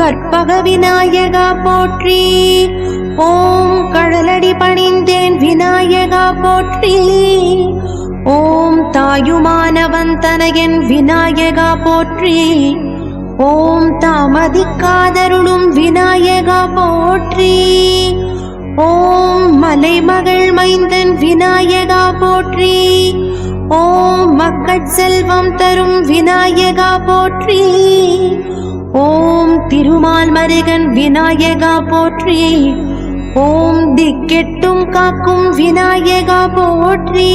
கற்பக விநாயகா போற்றி. ஓம் கடலடி பணிந்தேன் விநாயகா போற்றி. ஓம் தாயுமானவன் தனையன் விநாயகா போற்றி. ஓம் தாமதிக்காதருளும் விநாயகா போற்றி. ஓம் மலைமகள் மைந்தன் விநாயகா போற்றி. ஓம் மக்கட் செல்வம் தரும் விநாயகா போற்றி. ஓம் திருமால் மருகன் விநாயகா போற்றி. ஓம் திக்கெட்டும் காக்கும் விநாயகா போற்றி.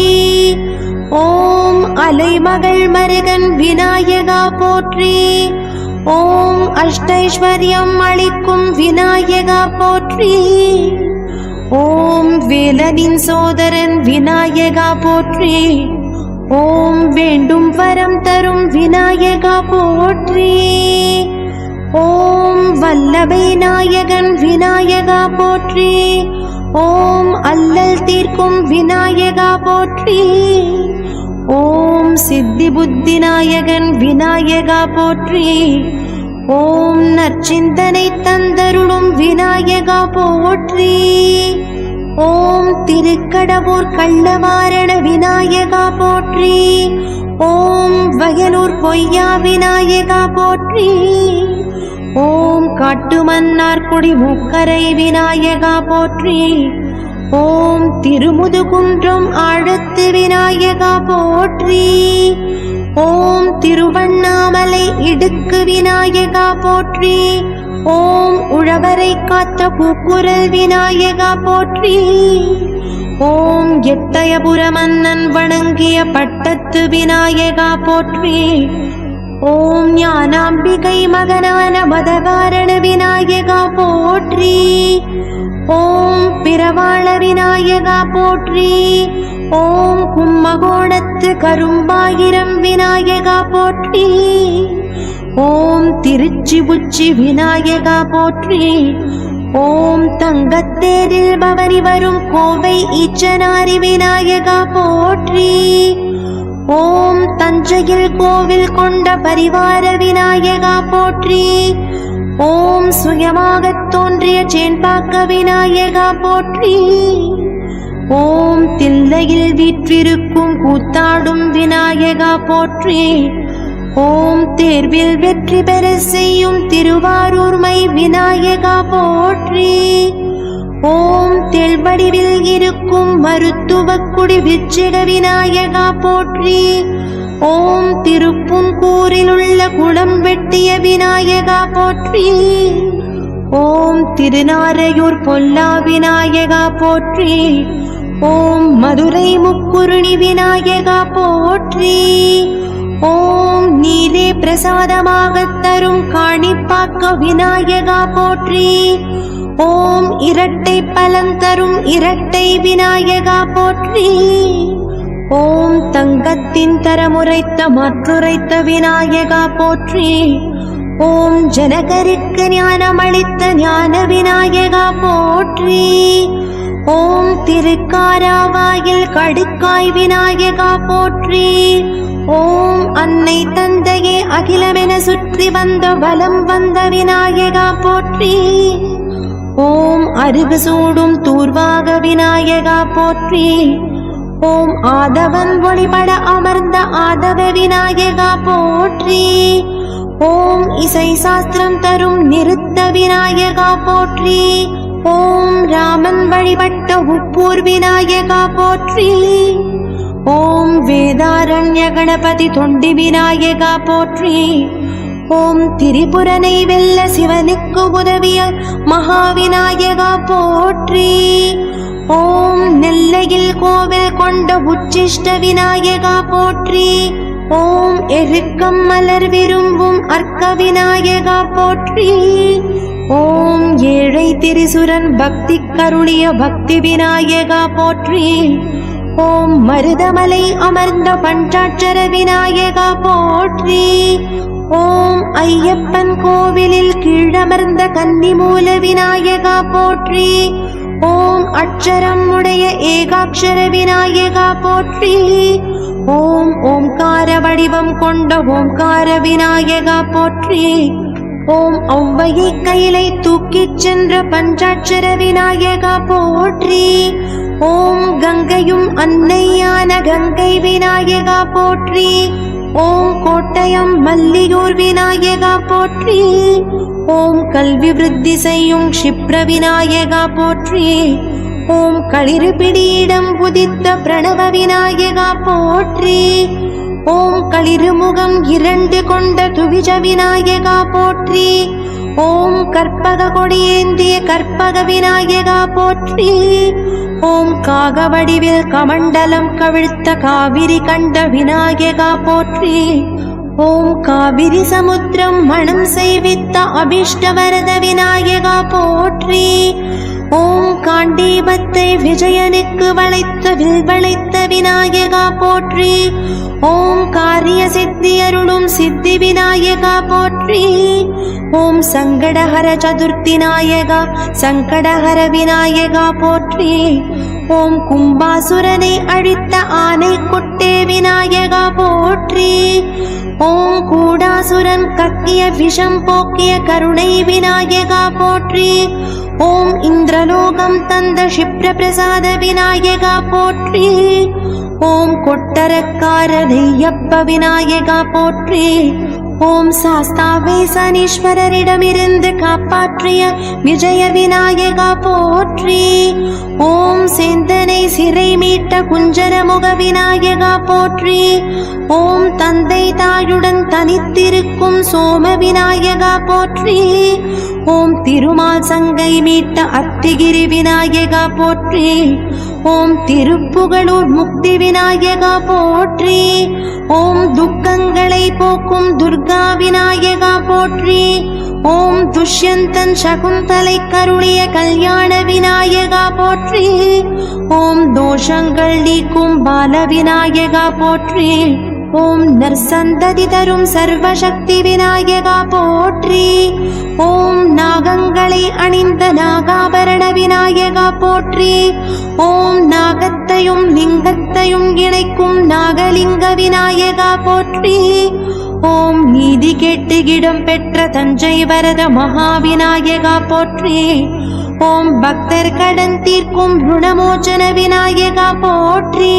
ஓம் அலைமகள் மருகன் விநாயகா போற்றி. ஓம் அஷ்டைஸ்வர்யம் அளிக்கும் விநாயகா போற்றி. ஓம் வேலனின் சோதரன் விநாயகா போற்றி. ஓம் வேண்டும் வரம் தரும் விநாயகா போற்றி. ஓம் வல்லபை நாயகன் விநாயகா போற்றி. ஓம் அல்லல் தீர்க்கும் விநாயகா போற்றி. ஓம் சித்தி புத்தி நாயகன் விநாயகா போற்றி. ஓம் நற்சிந்தனை தந்தருளும் விநாயகா போற்றி. ஓம் திருக்கடவூர் கள்ளவாரண விநாயகா போற்றி. ஓம் வயலூர் பொய்யா விநாயகா போற்றி. ஓம் காட்டுமன்னார்குடி முக்கரை விநாயகா போற்றி. ஓம் திருமுதுகுன்றம் ஆழத்து விநாயகா போற்றி. ஓம் திருவண்ணாமலை இடுக்கு விநாயகா போற்றி. ஓம் உழவரை காத்த பூக்குரல் விநாயகா போற்றி. ஓம் எட்டயபுர மன்னன் வணங்கிய பட்டத்து விநாயகா போற்றி. ஓம் ஞானாம்பிகை மகனான மதகாரண விநாயகா போற்றி. ஓம் பிரவாள விநாயகா போற்றி. ஓம் கும்மகோணத்து கரும்பாயிரம் விநாயகா போற்றி. ஓம் திருச்சி உச்சி விநாயகா போற்றி. ஓம் தங்கத்தேரில் பவனி வரும் கோவை ஈச்சனாரி விநாயகா போற்றி. ஓம் தஞ்சையில் கோவில் கொண்ட பரிவார விநாயகா போற்றி. ஓம் சுயமாகத் தோன்றிய சேன்பாக்க விநாயகா போற்றி. ஓம் தில்லையில் வீற்றிருக்கும் கூத்தாடும் விநாயகா போற்றி. ஓம் தேர்வில் வெற்றி பெற செய்யும் திருவாரூர்மை விநாயகா போற்றி. ஓம் தெள்வடிவில் இருக்கும் மருத்துவக்குடி விச்சிக விநாயகா போற்றி. ஓம் திருப்புன்கூரில் உள்ள குளம் வெட்டிய விநாயகா போற்றி. ஓம் திருநாரையூர் பொல்லா விநாயகா போற்றி. ஓம் மதுரை முக்குருணி விநாயகா போற்றி. ஓம் நீரே பிரசாதமாகத் தரும் காணிப்பாக்க விநாயகா போற்றி. ஓம் இரட்டை பலம் தரும் இரட்டை விநாயகா போற்றி. ஓம் தங்கத்தின் தரமுரைத்த மாற்றுரைத்த விநாயகா போற்றி. ஓம் ஜனகருக்கு ஞானமளித்த ஞான விநாயகா போற்றி. ஓம் திருக்காராவாயில் கடுக்காய் விநாயகா போற்றி. ஓம் அன்னை தந்தையே அகிலமென சுற்றி வந்த வலம் வந்த விநாயகா போற்றி. ஓம் அருகு சூடும் தூர்வாக விநாயகா போற்றி. ஓம் ஆதவன் ஒளிபட அமர்ந்த ஆதவ விநாயகா போற்றி. ஓம் இசை சாஸ்திரம் தரும் நிறுத்த விநாயகா போற்றி. ஓம் ராமன் வழிபட்ட உப்பூர் விநாயகா போற்றி. ஓம் வேதாரண்ய கணபதி தொண்டி விநாயகா போற்றி. ஓம் திரிபுரனை வெல்ல சிவனுக்கு உதவிய மகாவிநாயகா போற்றி. ஓம் நெல்லையில் கோவில் கொண்ட உச்சிஷ்ட விநாயகா போற்றி. ஓம் எருக்கம் மலர் விரும்பும் அர்க்க விநாயகா போற்றி. ஓம் ஏழை திரிசுரன் பக்தி கருளிய பக்தி விநாயகா போற்றி. ஓம் மருதமலை அமர்ந்த பஞ்சாட்சர விநாயகா போற்றி. ஓம் ஐயப்பன் கோவிலில் கீழமர்ந்த கன்னிமூல விநாயகா போற்றி. ஓம் அட்சரம் உடைய ஏகாட்சர விநாயகா போற்றி. ஓம் ஓம்கார வடிவம் கொண்ட ஓம்கார விநாயகா போற்றி. ஓம் ஔவையை கையிலை தூக்கிச் சென்ற பஞ்சாட்சர விநாயகா போற்றி. ஓம் கங்கையும் அன்னையான கங்கை விநாயகா போற்றி. ஓம் கோட்டயம் மல்லியூர் விநாயகா போற்றி. ஓம் கல்வி விருத்தி செய்யும் க்ஷிப்ர விநாயகா போற்றி. ஓம் களிறு பிடியிடம் புதித்த பிரணவ விநாயகா போற்றி. ஓம் களிறுமுகம் 2 கொண்ட துவிஜ விநாயகா போற்றி. ஓம் கற்பக கொடியேந்திய கற்பக விநாயகா போற்றி. ஓம் காக வடிவில் கமண்டலம் கவிழ்த்த காவிரி கண்ட விநாயகா போற்றி. ஓம் காவிரி சமுத்திரம் மணம் செய்வித்த அபிஷ்டவரத விநாயகா போற்றி. ஓம் காண்டீபத்தை விஜயனுக்கு வளைத்த வில் வளைத்த விநாயகா போற்றி. ஓம் காரிய சித்தி அருளும் சித்தி விநாயகா போற்றி. ஓம் சங்கடஹர சதுர்த்தி நாயகா சங்கடஹர விநாயகா போற்றி. ஓம் கும்பாசுரனை அழித்த ஆனை குட்டே விநாயகா போற்றி. ஓம் கூடாசுரன் கக்கிய விஷம் போக்கிய கருணை விநாயகா போற்றி. ஓம் இந்திரலோகம் தந்த க்ஷிப்ர பிரசாத விநாயகா போற்றி. ஓம் கொட்டரக்கார நெய்யப்ப விநாயகா போற்றி. ஓம் சாஸ்தாவே சனீஸ்வரரிடமிருந்து காப்பாற்றிய விஜய விநாயகா போற்றி. ஓம் சேந்தனை சிறை மீட்ட குஞ்சரமுக விநாயகா போற்றி. ஓம் தந்தை தாயுடன் தனித்திருக்கும் சோம விநாயகா போற்றி. ஓம் திருமால் சங்கை மீட்ட அத்திகிரி விநாயகா போற்றி. ஓம் திருப்புகழூர் முக்தி விநாயகா போற்றி. ஓம் துக்கங்களை போக்கும் துர்கா விநாயகா போற்றி. ஓம் துஷ்யந்தன் சகுந்தலை கருளிய கல்யாண விநாயகா போற்றி. ஓம் தோஷங்கள் நீக்கும் பால விநாயகா போற்றி. ஓம் நற்சந்ததி தரும் சர்வசக்தி விநாயகா போற்றி. ஓம் நாகங்களை அணிந்த நாகாபரண விநாயகா போற்றி. ஓம் நாகத்தையும் லிங்கத்தையும் இணைக்கும் நாகலிங்க விநாயகா போற்றி. ஓம் நீதி கேட்டு இடம் பெற்ற தஞ்சை வரத மகாவிநாயகா போற்றி. ஓம் பக்தர் கடன் தீர்க்கும் ருணமோச்சன விநாயகா போற்றி.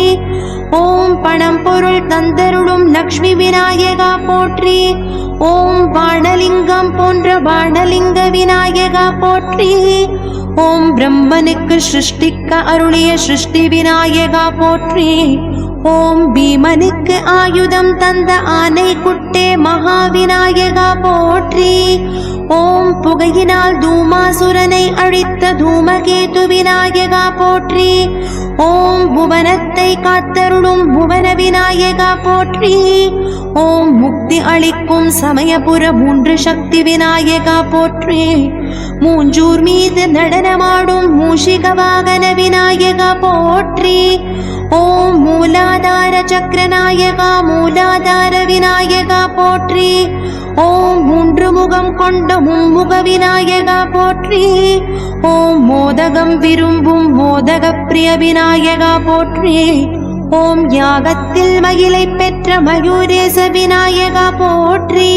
ஓம் பணம் பொருள் தந்தருளும் லக்ஷ்மி விநாயகா போற்றி. ஓம் பாணலிங்கம் போன்ற பாணலிங்க விநாயகா போற்றி. ஓம் பிரம்மனுக்கு சிருஷ்டிக்க அருளிய சிருஷ்டி விநாயகா போற்றி. ஓம் பீமனுக்கு ஆயுதம் தந்த ஆனை குட்டே மகாவிநாயகா போற்றி. ஓம் புகையினால் தூமாசுரனை அழித்த தூமகேது விநாயகா போற்றி. ஓம் புவனத்தை காத்தருளும் புவன விநாயகா போற்றி. ஓம் முக்தி அளிக்கும் சமயபுர 3 சக்தி விநாயகா போற்றி. மூஞ்சூர் மீது நடனமாடும் மூஷிக வாகன விநாயகா போற்றி. ஓம் மூலாதார சக்கரநாயகா மூலாதார விநாயகா போற்றி. ஓம் 3 முகம் கொண்ட மும்முக விநாயகா போற்றி. ஓம் மோதகம் விரும்பும் மோதக பிரிய விநாயகா போற்றி. ஓம் யாகத்தில் மகிழை பெற்ற மயூரேச விநாயகா போற்றி.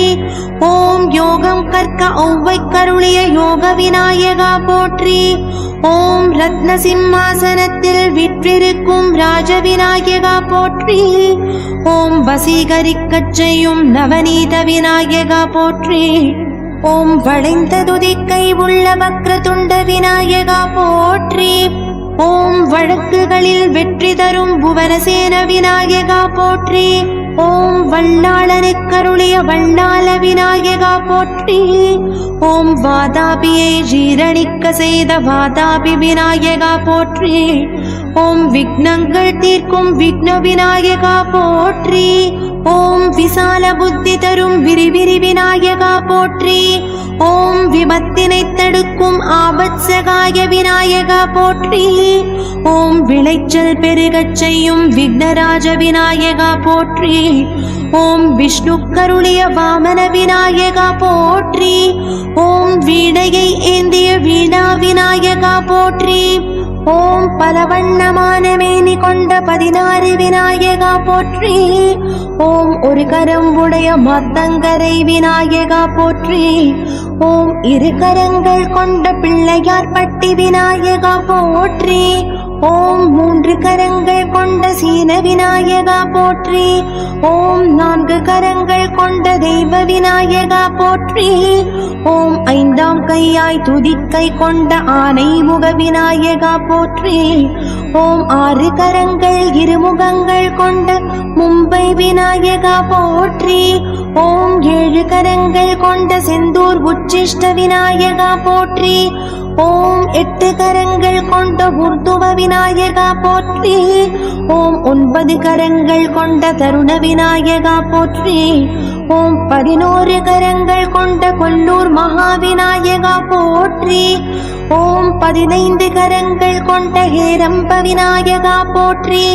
ஓம் யோகம் கற்க ஔவை கருளிய யோக விநாயகா போற்றி. ஓம் ரத்ன சிம்மாசனத்தில் விற்றிருக்கும் ராஜ விநாயகா போற்றி. ஓம் வசீகரிக்கச் செய்யும் நவநீத விநாயகா போற்றி. ஓம் வளைந்த துதிக்கை உள்ள வக்ரதுண்ட விநாயகா போற்றி. ஓம் வழக்குகளில் வெற்றி தரும் புவனசேன விநாயகா போற்றி. ஓம் வல்லாளனுக்கருளிய வல்லாள விநாயகா போற்றி. ஓம் வாதாபியை ஜீரணிக்க செய்த வாதாபி விநாயகா போற்றி. ஓம் விக்னங்கள் தீர்க்கும் விக்ன விநாயகா போற்றி. ஓம் விசால புத்தி தரும் விரிவிரி விநாயகா போற்றி. ஓம் விபத்தினை தடுக்கும் ஆபத் சகாய விநாயகா போற்றி. ஓம் விளைச்சல் பெருகச் செய்யும் விக்னராஜ விநாயகா போற்றி. ஓம் விஷ்ணு கருளிய வாமன விநாயகா போற்றி. ஓம் வீணையை ஏந்திய வீணா விநாயகா போற்றி. ஓம் பலவண்ணமான மேனி கொண்ட 16 விநாயகா போற்றி. ஓம் ஒரு கரம் உடைய மாத்தங்கரை விநாயகா போற்றி. ஓம் இரு கரங்கள் கொண்ட பிள்ளையார் பட்டி விநாயகா போற்றி. ஓம் 3 கரங்கள் கொண்ட சீன விநாயகா போற்றி. ஓம் 4 கரங்கள் கொண்ட தெய்வ விநாயகா போற்றி. ஓம் 5ஆம் கையாய் துதிக்கை கொண்ட ஆனை முக விநாயகா போற்றி. ஓம் 6 கரங்கள் இருமுகங்கள் கொண்ட மும்பை விநாயகா போற்றி. ஓம் 7 கரங்கள் கொண்ட செந்தூர் உச்சிஷ்ட விநாயகா போற்றி. ஓம் 8 கரங்கள் கொண்ட உர்துவ விநாயகா போற்றி. ஓம் 9 கரங்கள் கொண்ட தருண விநாயகா போற்றி. ஓம் 11 கரங்கள் கொண்ட கொல்லூர் மகா விநாயகா போற்றி. ஓம் 15 கரங்கள் கொண்ட ஹேரம்ப விநாயகா போற்றி.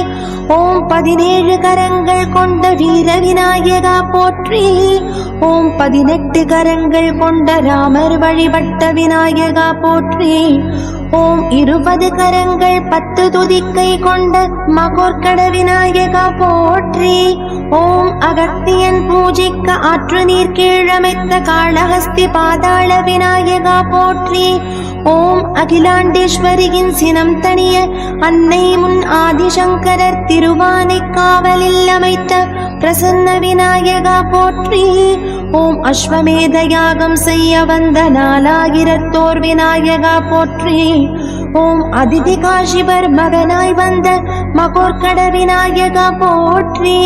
ஓம் 17 கரங்கள் கொண்ட வீர விநாயகா போற்றி. ஓம் 18 கரங்கள் கொண்ட ராமர் வழிபட்ட விநாயகா போற்றி. ஓம் 20 கரங்கள் 10 துதிக்கை கொண்ட மகோர்கட விநாயகா போற்றி. ஓம் அகத்தியன் பூஜிக்க ஆற்று நீர் கீழமைத்த காளஹஸ்தி பாதாள விநாயகா போற்றி. ஓம் அகிலாண்டேஸ்வரியின் சினம் தனிய அன்னை முன் ஆதிசங்கரர் திருவானைக்காவலில் அமைத்த பிரசன்ன விநாயகா போற்றி. ஓம் அஸ்வமேத யாகம் செய்ய வந்த 4000 விநாயகா போற்றி. ஓம் அதிதி காஷிபர் மகனாய் வந்த மகோர்கட விநாயகா போற்றி.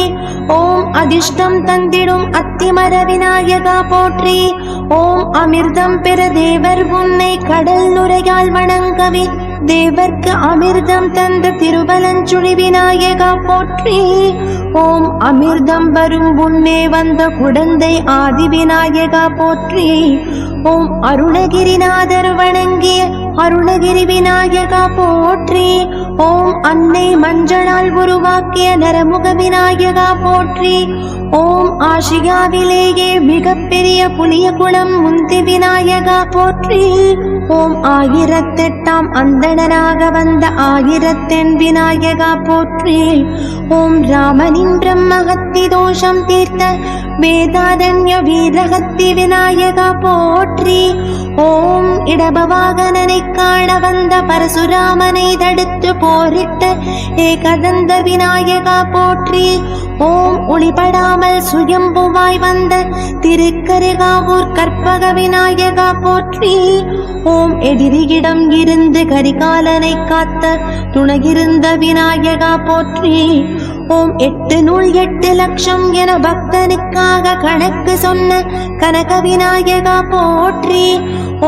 ஓம் அதிர்ஷ்டம் தந்திடும் அத்திமர விநாயகா போற்றி. ஓம் அமிர்தம் பெற தேவர் உன்னை கடல் நுரையால் வணங்கவே தேவர்க்கு அமிர்தம் தந்த திருவலஞ்சுழி விநாயகா போற்றி. ஓம் அமிர்தம் வரும் முன்னே வந்த குடந்தை ஆதி விநாயகா போற்றி. ஓம் அருணகிரிநாதர் வணங்கிய அருணகிரி விநாயகா போற்றி. ஓம் அன்னை மஞ்சளால் உருவாக்கிய நரமுக விநாயகா போற்றி. ஓம் ஆசியாவிலேயே மிகப்பெரிய புலிய குளம் முந்தி விநாயகா போற்றி. ஓம் 1008ஆம் அந்தணனாக வந்த 1008 விநாயகா போற்றி. ஓம் ராமனின் பிரம்மஹத்தி தோஷம் தீர்த்த வேதாரண்ய வீரஹத்தி விநாயகா போற்றி. ஓம் இடபவாகனனை காண வந்த பரசுராமனை தடுத்து போரிட்ட ஏகதந்த விநாயகா போற்றி. ஓம் ஒளிபடாமல் சுயம்புவாய் வந்த திருக்கருகாவூர் கற்பக விநாயகா போற்றி. ஓம் எதிரியிடம் இருந்து கரிகாலனை காத்த துணையிருந்த விநாயகா போற்றி. ஓம் 8 நூல் 8 லட்சம் என பக்தனுக்காக கணக்கு சொன்ன கனக விநாயகா போற்றி.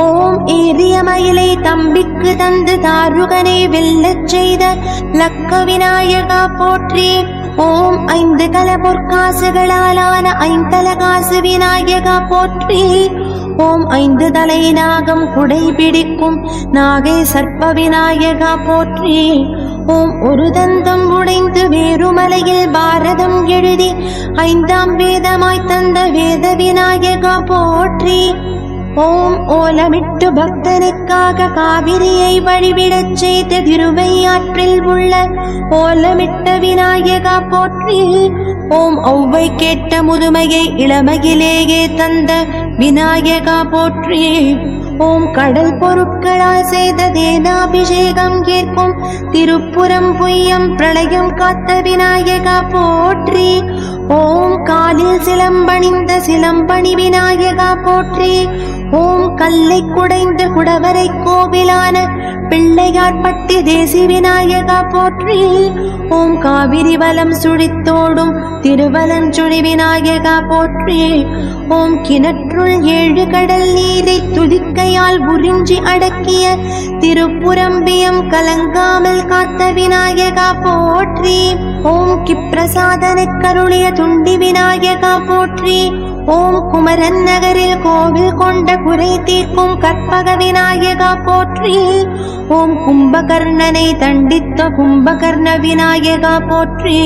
ஓம் ஏறிய மயிலை தம்பிக்கு தந்து தாருகனை வெல்லச் செய்த லக்க விநாயகா போற்றி. ஓம் 5 கல பொற்காசுகளாலான 5 தலகாசு விநாயகா போற்றி. ஓம் 5 தலை நாகம் குடை பிடிக்கும் நாகை சர்ப்ப விநாயகா போற்றி. ஓம் ஒரு தந்தம் உடைந்து வேறுமலையில் பாரதம் எழுதி 5ஆம் வேதமாய் தந்த வேத விநாயகா போற்றி. ஓம் ஓலமிட்டு பக்தனுக்காக காவிரியை வழிவிடச் செய்த திருவையாற்றில் உள்ள ஓலமிட்ட விநாயகா போற்றி. ஓம் ஒவ்வை கேட்ட முதுமையை இளமையிலேயே தந்த விநாயகா போற்றி. ஓம் கடல் பொருட்களால் செய்த தேனாபிஷேகம் கேட்கும் திருப்புரம் பொய்யம் பிரளயம் காத்த விநாயகா போற்றி. ஓம் காலில் சிலம்பணிந்த சிலம்பணி விநாயகா போற்றி. ஓம் கல்லை குடைந்த குடவரை கோவிலான பிள்ளையார் பட்டி தேசி விநாயகா போற்றி. ஓம் காவிரி வலம் சுழித்தோடும் திருவலஞ்சுழி விநாயகா போற்றி. ஓம் கிணற்றுள் 7 கடல் நீரை துதிக்கையால் உறிஞ்சி அடக்கிய திருப்புரம்பியம் கலங்காமல் காத்த விநாயகா போற்றி. ஓம் கிப்பிரசாதனை கருளிய துண்டி விநாயகா போற்றி. ஓம் குமரன் நகரில் கோவில் கொண்ட குறை தீர்க்கும் கற்பக விநாயகா போற்றி. ஓம் கும்பகர்ணனை தண்டித்த கும்பகர்ண விநாயகா போற்றி.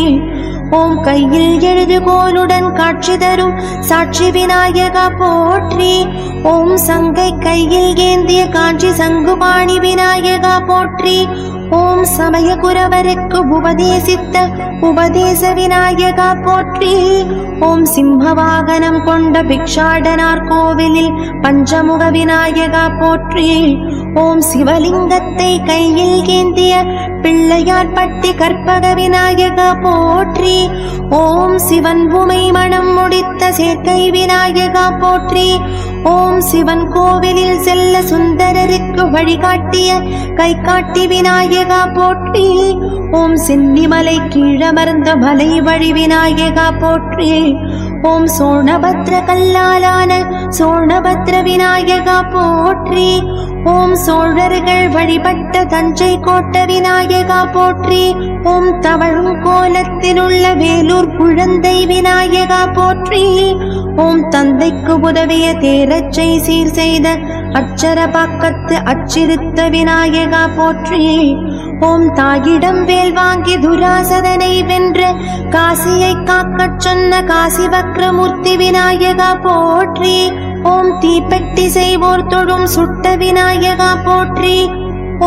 ஓம் கையில் எழுதுகோலுடன் காட்சி தரும் சாட்சி விநாயகா போற்றி. ஓம் சங்கை கையில் ஏந்திய காஞ்சி சங்குபாணி விநாயகா போற்றி. ஓம் சமயகுரவருக்கு உபதேசித்த உபதேச விநாயகா போற்றி. ஓம் சிம்மவாகனம் கொண்ட பிக்ஷாடனார் கோவிலில் பஞ்சமுக விநாயகா போற்றி. ஓம் சிவலிங்கத்தை கையில் ஏந்திய பிள்ளையார் பட்டி கற்பக விநாயகா போற்றி. ஓம் சிவன் உமை மணம் முடித்த சேர்க்கை விநாயகா போற்றி. ஓம் சிவன் கோவிலில் செல்ல சுந்தரருக்கு வழிகாட்டிய கை காட்டி விநாயகா போற்றி. ஓம் சென்னிமலை கீழமர்ந்த மலை வழி விநாயகா போற்றி. ஓம் சோணபத்ர கல்லாலான சோணபத்ர விநாயகா போற்றி. ஓம் சோழர்கள் வழிபட்ட தஞ்சை கோட்ட விநாயகா போற்றி. ஓம் தவழும் கோலத்தில் உள்ள வேலூர் குழந்தை விநாயகா போற்றி. ஓம் தந்தைக்கு உதவிய தேரச்சை சீர் செய்த அச்சரபாக்கத்து அச்சிறுத்த விநாயகா போற்றி. ஓம் தாயிடம் வேல் வாங்கி துராசதனை வென்ற காசியை காக்கச் சொன்ன காசி வக்ரமூர்த்தி விநாயகா போற்றி. ஓம் தீப்பெட்டி செய்வோர் தொழும் சுட்ட விநாயகா போற்றி.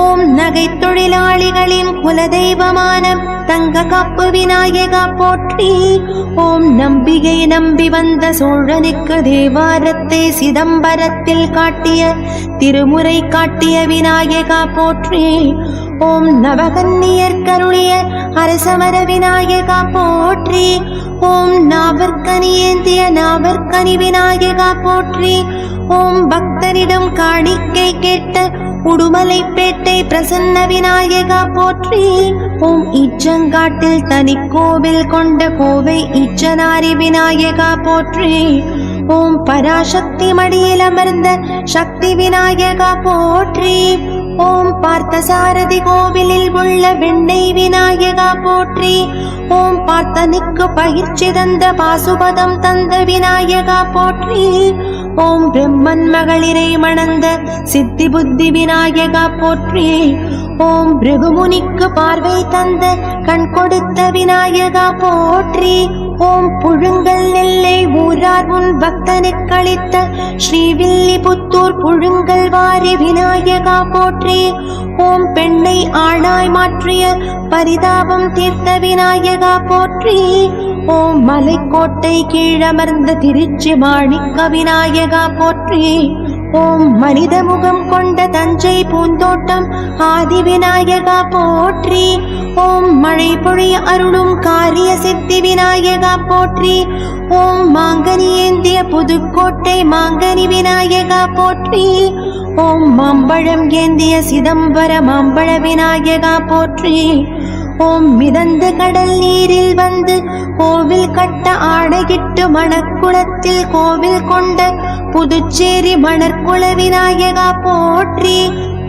ஓம் நகை தொழிலாளிகளின் குலதெய்வமான தங்க காப்பு விநாயகா போற்றி. ஓம் நம்பிகை நம்பி வந்த சோழனுக்கு தேவாரத்தை சிதம்பரத்தில் காட்டிய திருமுறை காட்டிய விநாயகா போற்றி. ஓம் நவகன்னியர் கருளிய அரசமர விநாயகா போற்றி. ஓம் நாவற்கனி ஏந்திய நாவற்கனி விநாயகா போற்றி. ஓம் பக்தரிடம் காணிக்கை கேட்ட உடுமலைப்பேட்டை பிரசன்ன விநாயகா போற்றி. ஓம் ஈச்சங்காட்டில் தனி கோவில் கொண்ட கோவை ஈச்சனாரி விநாயகா போற்றி. ஓம் பராசக்தி மடியில் அமர்ந்த சக்தி விநாயகா போற்றி. ஓம் பார்த்தசாரதி கோவிலில் உள்ள வெண்ணெய் விநாயகா போற்றி. ஓம் பார்த்தனுக்கு பயிற்சி தந்த பாசுபதம் தந்த விநாயகா போற்றி. ஓம் பிரம்மன் மகளிரை மணந்த சித்தி புத்தி விநாயகா போற்றி. ஓம் பிருகுமுனிக்கு பார்வை தந்த கண் கொடுத்த விநாயகா போற்றி. ஓம் புழுங்கல் நெல்லை ஊரார் உன் பக்தனுக்கு அளித்த ஸ்ரீவில்லிபுத்தூர் புழுங்கல் வாரி விநாயகா போற்றி. ஓம் பெண்ணை ஆணாய் மாற்றிய பரிதாபம் தீர்த்த விநாயகா போற்றி. ஓம் மலைக்கோட்டை கீழமர்ந்த திருச்சி மாணிக்க விநாயகா போற்றி. ஓம் மனித முகம் கொண்ட தஞ்சை பூந்தோட்டம் ஆதி விநாயகா போற்றி. ஓம் மழை பொழிய அருளும் காரிய சித்தி விநாயகா போற்றி. ஓம் மாங்கனி ஏந்திய புதுக்கோட்டை மாங்கனி விநாயகா போற்றி. ஓம் மாம்பழம் ஏந்திய சிதம்பர மாம்பழ விநாயகா போற்றி. ஓம் மிதந்த கடல் நீரில் வந்து கோவில் கட்ட ஆடையிட்டு மணக்குளத்தில் கோவில் கொண்ட புதுச்சேரி மணற்குள விநாயகா போற்றி.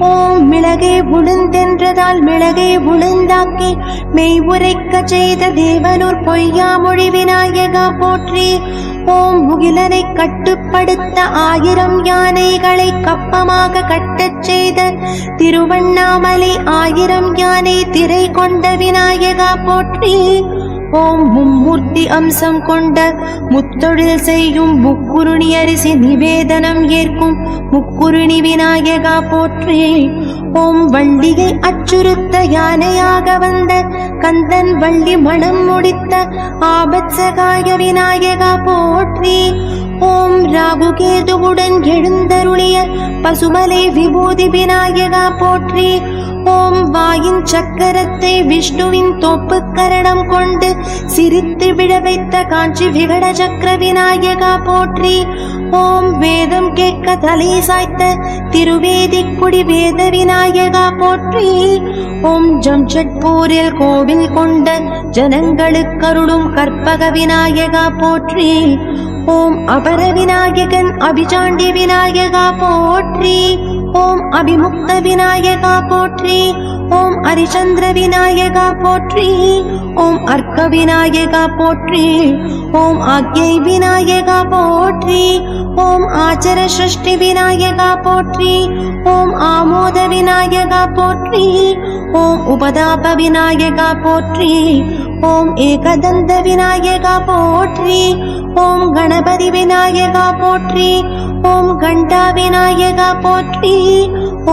ஓம் மிளகை உளுந்தென்றதால் மிளகை உளுந்தாக்கி மெய் உரைக்க செய்த தேவனூர் பொய்யாமொழி விநாயகா போற்றி. ஓம் முகிலனை கட்டுப்படுத்த 1000 யானைகளை கப்பமாக கட்டச் செய்த திருவண்ணாமலை 1000 யானை திரை கொண்ட விநாயகா போற்றி. ஓம் மும்மூர்த்தி அம்சம் கொண்ட முத்தொழில் செய்யும் முக்குருணி அரிசி நிவேதனம் ஏற்கும் முக்குருணி விநாயகா போற்றி. ஓம் வள்ளியை அச்சுறுத்த யானையாக வந்த கந்தன் வள்ளி மனம் முடித்த ஆபத்சகாய விநாயகா போற்றி. ஓம் ராகுகேதுவுடன் எழுந்தருளிய பசுமலை விபூதி விநாயகா போற்றி. ஓம் வாயின் சக்கரத்தை விஷ்ணுவின் தோப்பு கரணம் கொண்டு சிரித்து விழ வைத்த காஞ்சி விகட சக்கர விநாயகா போற்றி. ஓம் வேதம் கேட்க தலை சாய்த்த திருவேதிக்குடி வேத விநாயகா போற்றி. ஓம் ஜம்ஷெட்பூரில் கோவில் கொண்ட ஜனங்களுக்கருளும் கற்பக விநாயகா போற்றி. ஓம் அபர விநாயகன் அபிசாண்டி விநாயகா போற்றி. ஓம் அபிமுக்த விநாயகா போற்றி. ஓம் ஹரிச்சந்திர விநாயகா போற்றி. ஓம் அர்க்க விநாயகா போற்றி. ஓம் ஆக்ஞை விநாயகா போற்றி. ஓம் ஆச்சர சிருஷ்டி விநாயகா போற்றி. ஓம் ஆமோத விநாயகா போற்றி. ஓம் உபதாப விநாயகா போற்றி. ஓம் ஏகதந்த விநாயகா போற்றி. ஓம் கணபதி விநாயகா போற்றி. ஓம் கண்டா விநாயகா போற்றி.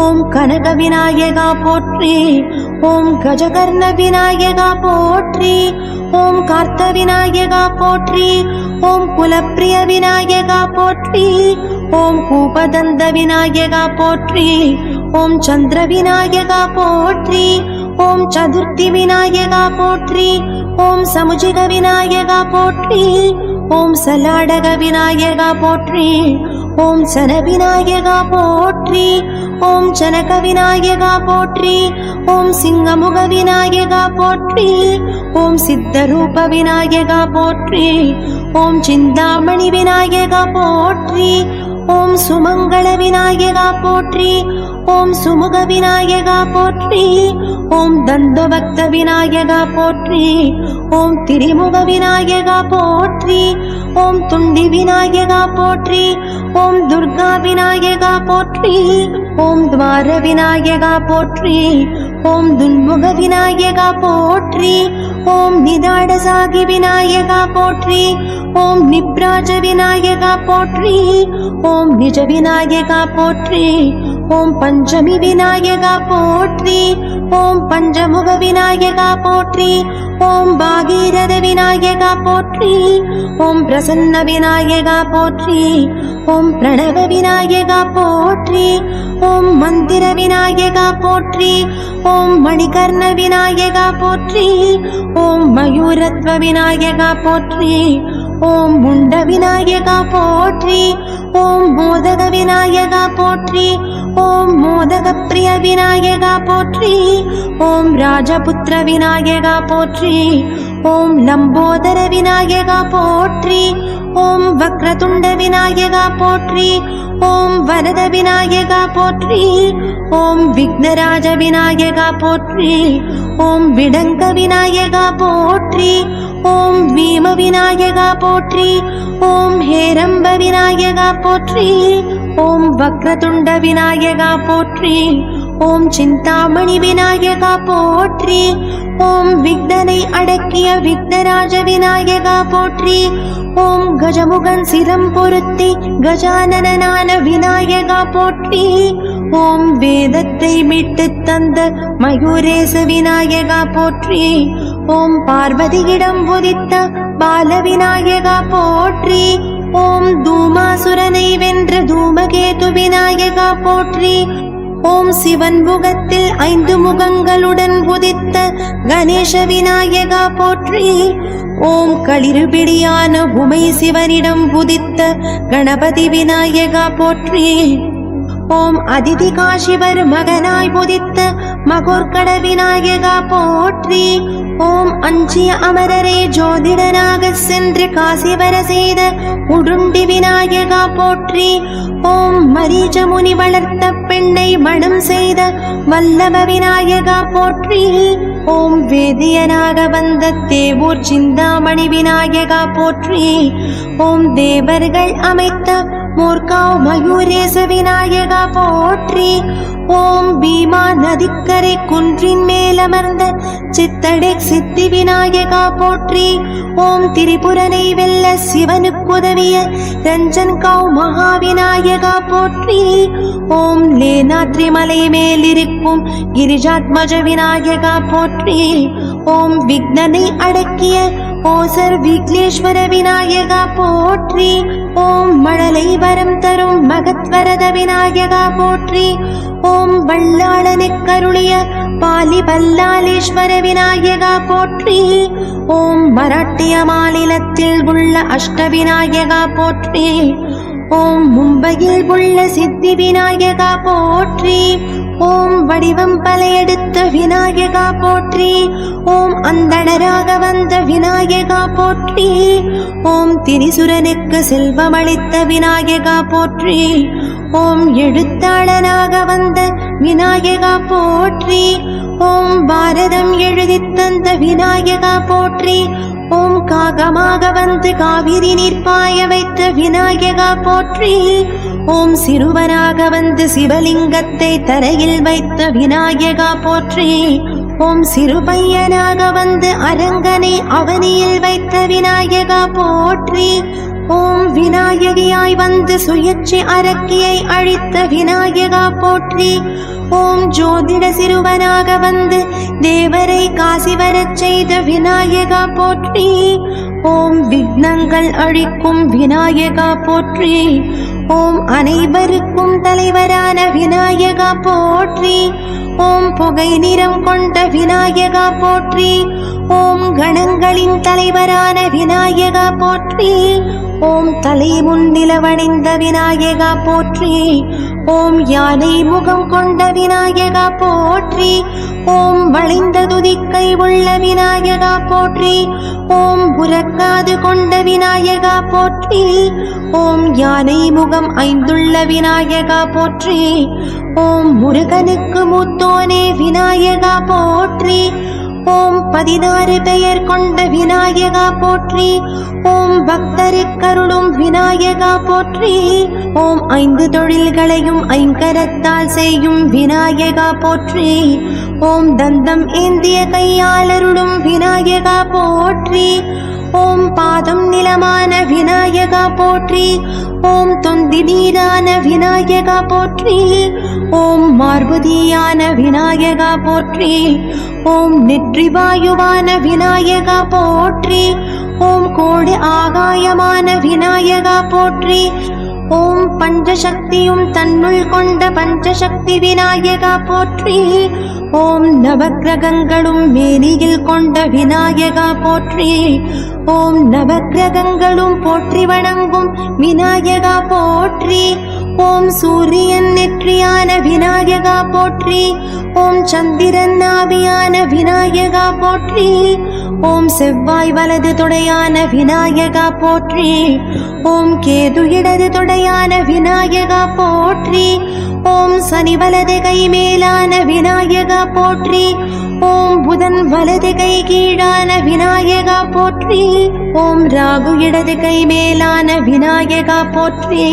ஓம் கனக விநாயகா போற்றி. ஓம் கஜகர்ண விநாயகா போற்றி. ஓம் கார்த்த விநாயகா போற்றி. ஓம் குலப்பிரிய விநாயகா போற்றி. ஓம் கூபதந்த விநாயகா போற்றி. ஓம் சந்திர விநாயகா போற்றி. ஓம் சதுர்த்தி விநாயகா போற்றி. ஓம் சமுஜிக விநாயகா போற்றி. ஓம் சலாடக விநாயகா போற்றி. ஓம் சன விநாயகா போற்றி. ஓம் சனக விநாயகா போற்றி. ஓம் சிங்கமுக விநாயகா போற்றி. ஓம் சித்தரூப விநாயகா போற்றி. ஓம் சிந்தாமணி விநாயகா போற்றி. ஓம் சுமங்கள விநாயகா போற்றி. ஓம் சுமுக விநாயகா போற்றி. ஓம் தந்தபக்த விநாயகா போற்றி. ஓம் திரிமுக விநாயகா போற்றி. ஓம் துண்டி விநாயகா போற்றி. ஓம் துர்கா விநாயகா போற்றி. ஓம் துவார விநாயகா போற்றி. ஓம் துன்முக விநாயகா போற்றி. ஓம் நிதாடசாகி விநாயகா போற்றி. ஓம் நிப்ராஜ விநாயகா போற்றி. ஓம் நிஜ விநாயகா போற்றி. ஓம் பஞ்சமி விநாயகா போற்றி. ஓம் பஞ்சமுக விநாயகா போற்றி. ஓம் பாகீரத விநாயகா போற்றி. ஓம் பிரசன்ன விநாயகா போற்றி. ஓம் பிரணவ விநாயகா போற்றி. ஓம் மந்திர விநாயகா போற்றி. ஓம் மணிகர்ண விநாயகா போற்றி. ஓம் மயூரத்வ விநாயகா போற்றி. ஓம் முண்ட விநாயகா போற்றி. ஓம் மோதக விநாயகா போற்றி. ஓம் மோதக பிரிய விநாயகா போற்றி. ஓம் ராஜபுத்திர விநாயகா போற்றி. ஓம் லம்போதர விநாயகா போற்றி. ஓம் வக்ரதுண்ட விநாயகா போற்றி. ஓம் வரத விநாயகா போற்றி. ஓம் விக்னராஜ விநாயகா போற்றி. ஓம் விடங்க விநாயகா போற்றி. ஓம் வீம விநாயகா போற்றி. ஓம் ஹேரம்ப விநாயகா போற்றி. ஓம் வக்ரதுண்ட விநாயகா போற்றி. ஓம் சிந்தாமணி விநாயகா போற்றி. ஓம் விக்னனை அடக்கிய விக்னராஜ விநாயகா போற்றி. ஓம் கஜமுகன் சிரம் பொருத்தி கஜானனான விநாயகா போற்றி. ஓம் வேதத்தை மீட்டு தந்த மயூரேச விநாயகா போற்றி. ஓம் பார்வதியிடம் உதித்த பால விநாயகா போற்றி. ஓம் தூமாசுரனை வென்ற தூமகேது விநாயகா போற்றி. ஓம் சிவன் முகத்தில் 5 முகங்களுடன் உதித்த கணேச விநாயகா போற்றி. ஓம் களிறுபிடியான உமை சிவனிடம் உதித்த கணபதி விநாயகா போற்றி. ஓம் அதிதி காசிவர் மகனாய் உதித்த மகோர்கட விநாயகா போற்றி. ஓம் அஞ்சிய அமரரை ஜோதிடனாக சென்று காசி வர செய்த உடுண்டி விநாயகா போற்றி. ஓம் மரீச்ச முனி வளர்த்த பெண்ணை மணம் செய்த வல்லப விநாயகா போற்றி. ஓம் வேதியனாக வந்த தேவூர் சிந்தாமணி விநாயகா போற்றி. ஓம் தேவர்கள் அமைத்த மூர்காவ் மயூரேச விநாயகா போற்றி. ஓம் பீமா நதிக்கரை குன்றின் மேலமர்ந்த சித்தடெக் சித்தி விநாயகா போற்றி. ஓம் திரிபுரனை வெல்ல சிவனுக்குதவிய ரஞ்சன்காவ் மகா விநாயகா போற்றி. ஓம் லேனாத்ரி மலை மேலிருக்கும் கிரிஜாத்மஜ விநாயகா போற்றி. ஓம் விக்னனை அடக்கிய ஓசர் விக்லேஸ்வர விநாயகா போற்றி. ஓம் மழலை வரம் தரும் மகத்வரத விநாயகா போற்றி. ஓம் வல்லாளனுக்கு அருளிய பாலி பல்லாலேஸ்வர விநாயகா போற்றி. ஓம் மராட்டிய மாநிலத்தில் உள்ள அஷ்ட விநாயகா போற்றி. ஓம் மும்பையில் உள்ள சித்தி விநாயகா போற்றி. ஓம் வடிவம் பல எடுத்த விநாயகா போற்றி. ஓம் அந்தணராக வந்த விநாயகா போற்றி. ஓம் திரிசுரனுக்கு செல்வமளித்த விநாயகா போற்றி. ஓம் எழுத்தாளனாக வந்த விநாயகா போற்றி. ஓம் பாரதம் எழுதித் தந்த விநாயகா போற்றி. ஓம் காகமாக வந்து காவிரி நீர் பாய வைத்த விநாயகா போற்றி. ஓம் சிறுவனாக வந்து சிவலிங்கத்தை தரையில் வைத்த விநாயகா போற்றி. ஓம் சிறுபையனாக வந்து அரங்கனை அவனியில் வைத்த விநாயகா போற்றி. ஓம் விநாயகியாய் வந்து சுயேட்சை அரக்கியை அழித்த விநாயகா போற்றி. ஓம் ஜோதிட சிறுவனாக வந்து தேவரை காசி வரச் செய்த விநாயகா போற்றி. ஓம் விக்னங்கள் அழிக்கும் விநாயகா போற்றி. ஓம் அனைவருக்கும் தலைவரான விநாயகா போற்றி. ஓம் புகை நிறம் கொண்ட விநாயகா போற்றி. ஓம் கணங்களின் தலைவரான விநாயகா போற்றி. ஓம் தலை முன்னிலவடைந்த விநாயகா போற்றி. ஓம் யானை முகம் கொண்ட விநாயகா போற்றி. ஓம் வளைந்த துதிக்கை உள்ள விநாயகா போற்றி. ஓம் புறக்காது கொண்ட விநாயகா போற்றி. ஓம் யானை முகம் ஐந்துள்ள விநாயகா போற்றி. ஓம் முருகனுக்கு மூத்தோனே விநாயகா போற்றி. ஓம் 16 பெயர் கொண்ட விநாயகா போற்றி. ஓம் பக்தருக்கருளும் விநாயகா போற்றி. ஓம் 5 தொழில்களையும் ஐங்கரத்தால் செய்யும் விநாயகா போற்றி. ஓம் தந்தம் ஏந்திய கையாளருளும் விநாயகா போற்றி. ஓம் பாதம் நிலமான விநாயகா போற்றி. ஓம் தொந்தி நீரான விநாயகா போற்றி. ஓம் மார்பதியான விநாயகா போற்றி. ஓம் நெற்றி வாயுவான விநாயகா போற்றி. ஓம் கோடு ஆகாயமான விநாயகா போற்றி. ஓம் பஞ்சசக்தியும் தன்னுள் கொண்ட பஞ்சசக்தி விநாயகா போற்றி. ஓம் நவக்கிரகங்களும் மேனியில் கொண்ட விநாயகா போற்றி. ஓம் நவக்கிரகங்களும் போற்றி வணங்கும் விநாயகா போற்றி. ஓம் சூரியன் நெற்றியான விநாயகா போற்றி. ஓம் சந்திரன் நாபியான விநாயகா போற்றி. ஓம் செவ்வாய் வலது தொடையான விநாயகா போற்றி. ஓம் கேது இடது தொடையான விநாயகா போற்றி. ஓம் சனி வலது கை மேலான விநாயகா போற்றி. ஓம் புதன் வலது கை கீழான விநாயகா போற்றி. ஓம் ராகு இடது கை மேலான விநாயகா போற்றி.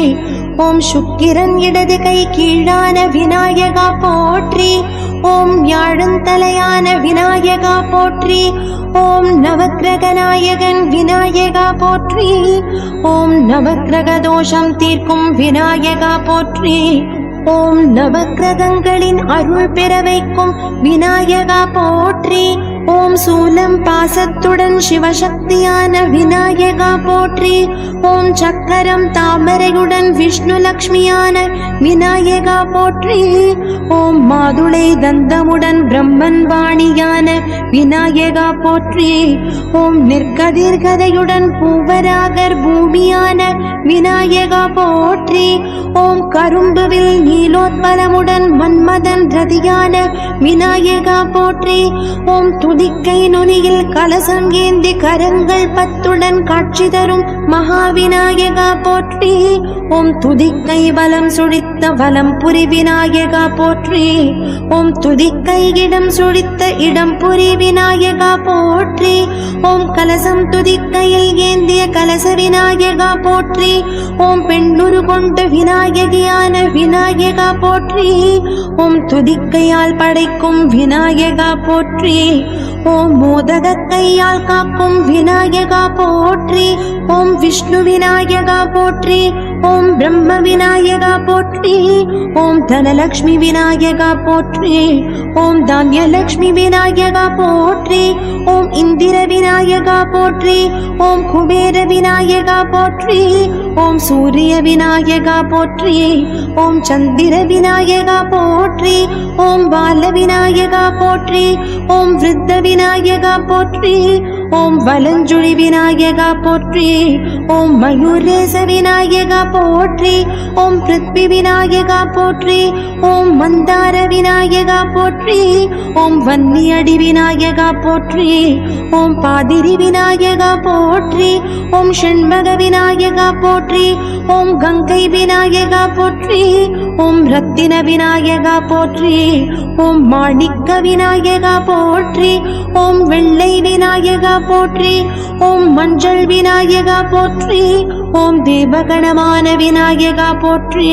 ஓம் சுக்கிரன் இடது கை கீழான விநாயகா போற்றி. ஓம் யாழந்தலையான விநாயகா போற்றி. ஓம் நவக்கிரக நாயகன் விநாயகா போற்றி. ஓம் நவக்கிரக தோஷம் தீர்க்கும் விநாயகா போற்றி. ஓம் நவக்கிரகங்களின் அருள் பெற வைக்கும் விநாயகா போற்றி. ஓம் சூலம் பாசத்துடன் சிவசக்தியான விநாயகா போற்றி. ஓம் சக்கரம் தாமரையுடன் விஷ்ணு லக்ஷ்மியான விநாயகா போற்றி. ஓம் மாதுளை தந்தமுடன் பிரம்மன் வாணியான விநாயகா போற்றி. ஓம் நிற்கதிர்கதையுடன் பூவராகர் பூமியான விநாயகா போற்றி. ஓம் கரும்புவில் நீலோத்பலமுடன் மன்மதன் ரதியான விநாயகா போற்றி. ஓம் துதிக்கை நுனியில் கலசம் ஏந்தி கரங்கள் 10 காட்சி தரும் மகாவிநாயகா போற்றி. ஓம் துதிக்கை வலம் சுழித்த வலம்புரி விநாயகா போற்றி. ஓம் துதிக்கை இடம் சுழித்த இடம்புரி விநாயகா போற்றி. ஓம் கலசம் துதிக்கையில் ஏந்திய கலச விநாயகா போற்றி. ஓம் பெண்ணுரு கொண்ட விநாயகியான விநாயகா போற்றி. ஓம் துதிக்கையால் படைக்கும் விநாயகா போற்றி. ஓம் மோதக கையால் காக்கும் விநாயகா போற்றி. ஓம் விஷ்ணு விநாயகா போற்றி. ஓம் பிரம்ம விநாயகா போற்றி. ஓம் தனலக்ஷ்மி விநாயகா போற்றி. ஓம் தானியலக்ஷ்மி விநாயகா போற்றி. ஓம் இந்திர விநாயகா போற்றி. ஓம் குபேர விநாயகா போற்றி. ஓம் சூரிய விநாயகா போற்றி. ஓம் சந்திர விநாயகா போற்றி. ஓம் பால விநாயகா போற்றி. ஓம் விருத்த விநாயகா போற்றி. ஓம் வலஞ்சுழி விநாயகா போற்றி. ஓம் மயூரேச விநாயகா போற்றி. ஓம் பிருத்வி விநாயகா போற்றி. ஓம் மந்தார விநாயகா போற்றி. ஓம் வன்னியடி விநாயகா போற்றி. ஓம் பாதிரி விநாயகா போற்றி. ஓம் ஷண்பக விநாயகா போற்றி. ஓம் கங்கை விநாயகா போற்றி. ஓம் ரத்தின விநாயகா போற்றி. ஓம் மாணிக்க விநாயகா போற்றி. ஓம் வெள்ளை விநாயகா போற்றி. ஓம் மஞ்சள் விநாயகா போற்றி. ஓம் தேவகணமான விநாயகா போற்றி.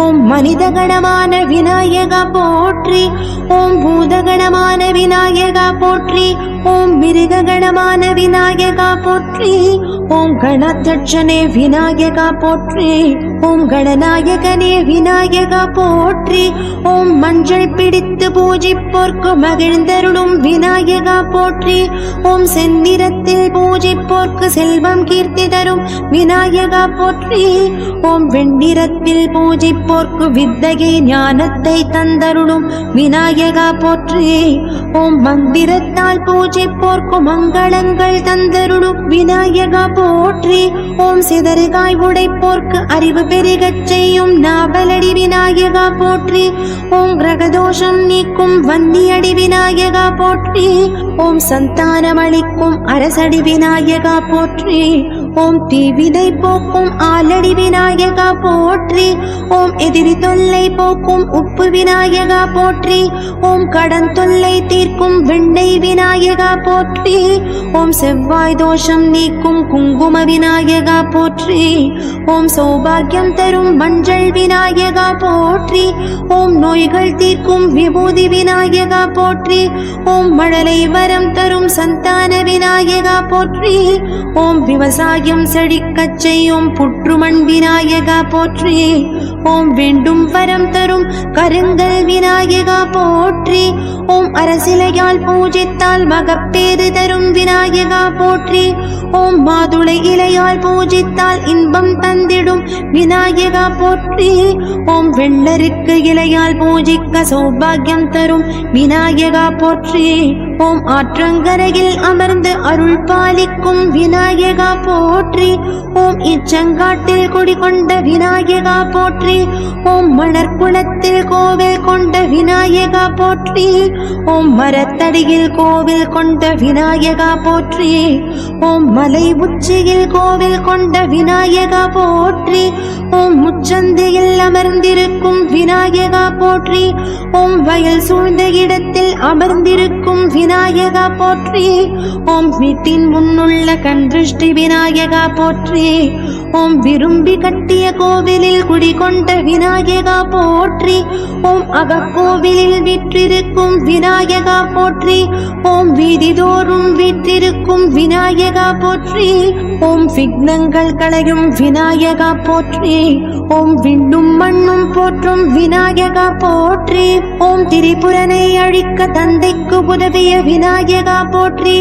ஓம் மனிதகணமான விநாயகா போற்றி. ஓம் பூதகணமான விநாயகா போற்றி. ஓம் மிருககணமான விநாயகா போற்றி. ஓம் கணதட்சனே விநாயகா போற்றி. ஓம் கணநாயகனே விநாயகா போற்றி. ஓம் மஞ்சள் பிடித்து பூஜிப்போர்க்கு மகிழ்ந்தருளும் விநாயகா போற்றி. ஓம் செந்நிறத்தில் பூஜிப்போர்க்கு செல்வம் கீர்த்தி தரும் விநாயகா போற்றி. ஓம் வெண்ணிறத்தில் பூஜிப்போர்க்கு வித்தையை ஞானத்தை தந்தருளும் விநாயகா போற்றி. ஓம் மந்திரத்தால் பூஜிப்போர்க்கு மங்களங்கள் தந்தருளும் விநாயகா போற்றி. ஓம் சிதறுகாய் உடைப்போர்க்கு அறிவு பெருகச் செய்யும் நாவலடி விநாயகா போற்றி. ஓம் கிரகதோஷம் நீக்கும் வன்னியடி விநாயகா போற்றி. ஓம் சந்தானமளிக்கும் அரசடி விநாயகா போற்றி. ஓம் தீவினை போக்கும் ஆலடி விநாயகா போற்றி. ஓம் எதிரி தொல்லை போக்கும் உப்பு விநாயகா போற்றி. ஓம் கடன் தொல்லை தீர்க்கும் வெண்ணெய் விநாயகா போற்றி. ஓம் செவ்வாய் தோஷம் நீக்கும் குங்கும விநாயகா போற்றி. ஓம் சௌபாகியம் தரும் மஞ்சள் விநாயகா போற்றி. ஓம் நோய்கள் தீர்க்கும் விபூதி விநாயகா போற்றி. ஓம் மழலை வரம் தரும் சந்தான விநாயகா போற்றி. ஓம் விவசாயம் செழிக்கச் செய்யும் புற்றுமண் விநாயகா போற்றி. ஓம் வேண்டும் வரம் தரும் கருங்கல் விநாயகா போற்றி. ஓம் அரசிலையால் பூஜித்தால் மகப்பேறு தரும் விநாயகா போற்றி. ஓம் மாதுளை இலையால் பூஜித்தால் இன்பம் தந்திடும் விநாயகா போற்றி. ஓம் வெள்ளருக்கு இலையால் பூஜிக்க சௌபாகியம் தரும் விநாயகா போற்றி. ஓம் ஆற்றங்கரையில் அமர்ந்து அருள் பாலிக்கும் விநாயகா போற்றி. ஓம் இச்சங்காட்டில் குடிகொண்ட விநாயகா போற்றி. ஓம் மணற்குளத்தில் கோவில் கொண்ட விநாயகா போற்றி. ஓம் மரத்தடியில் கோவில் கொண்ட விநாயகா போற்றி. ஓம் மலை உச்சியில் கோவில் கொண்ட விநாயகா போற்றி. ஓம் முச்சந்தையில் அமர்ந்திருக்கும் விநாயகா போற்றி. ஓம் வயல் சூழ்ந்த இடத்தில் அமர்ந்திருக்கும் விநாயகா போற்றி. ஓம் வீட்டின் முன்னுள்ள கன்றிஷ்டி விநாயகா போற்றி. ஓம் விரும்பி கட்டிய கோவிலில் குடிகொண்ட விநாயகா போற்றி. ஓம் அகக்கோவிலில் விற்றிருக்கும் விநாயகா போற்றி. ஓம் வீதிதோறும் விற்றிருக்கும் விநாயகா போற்றி. ஓம் விக்னங்கள் களையும் விநாயகா போற்றி. ஓம் விண்ணும் மண்ணும் போற்றும் விநாயகா போற்றி. ஓம் திரிபுரனை அழிக்க தந்தைக்கு உதவிய விநாயகா போற்றி.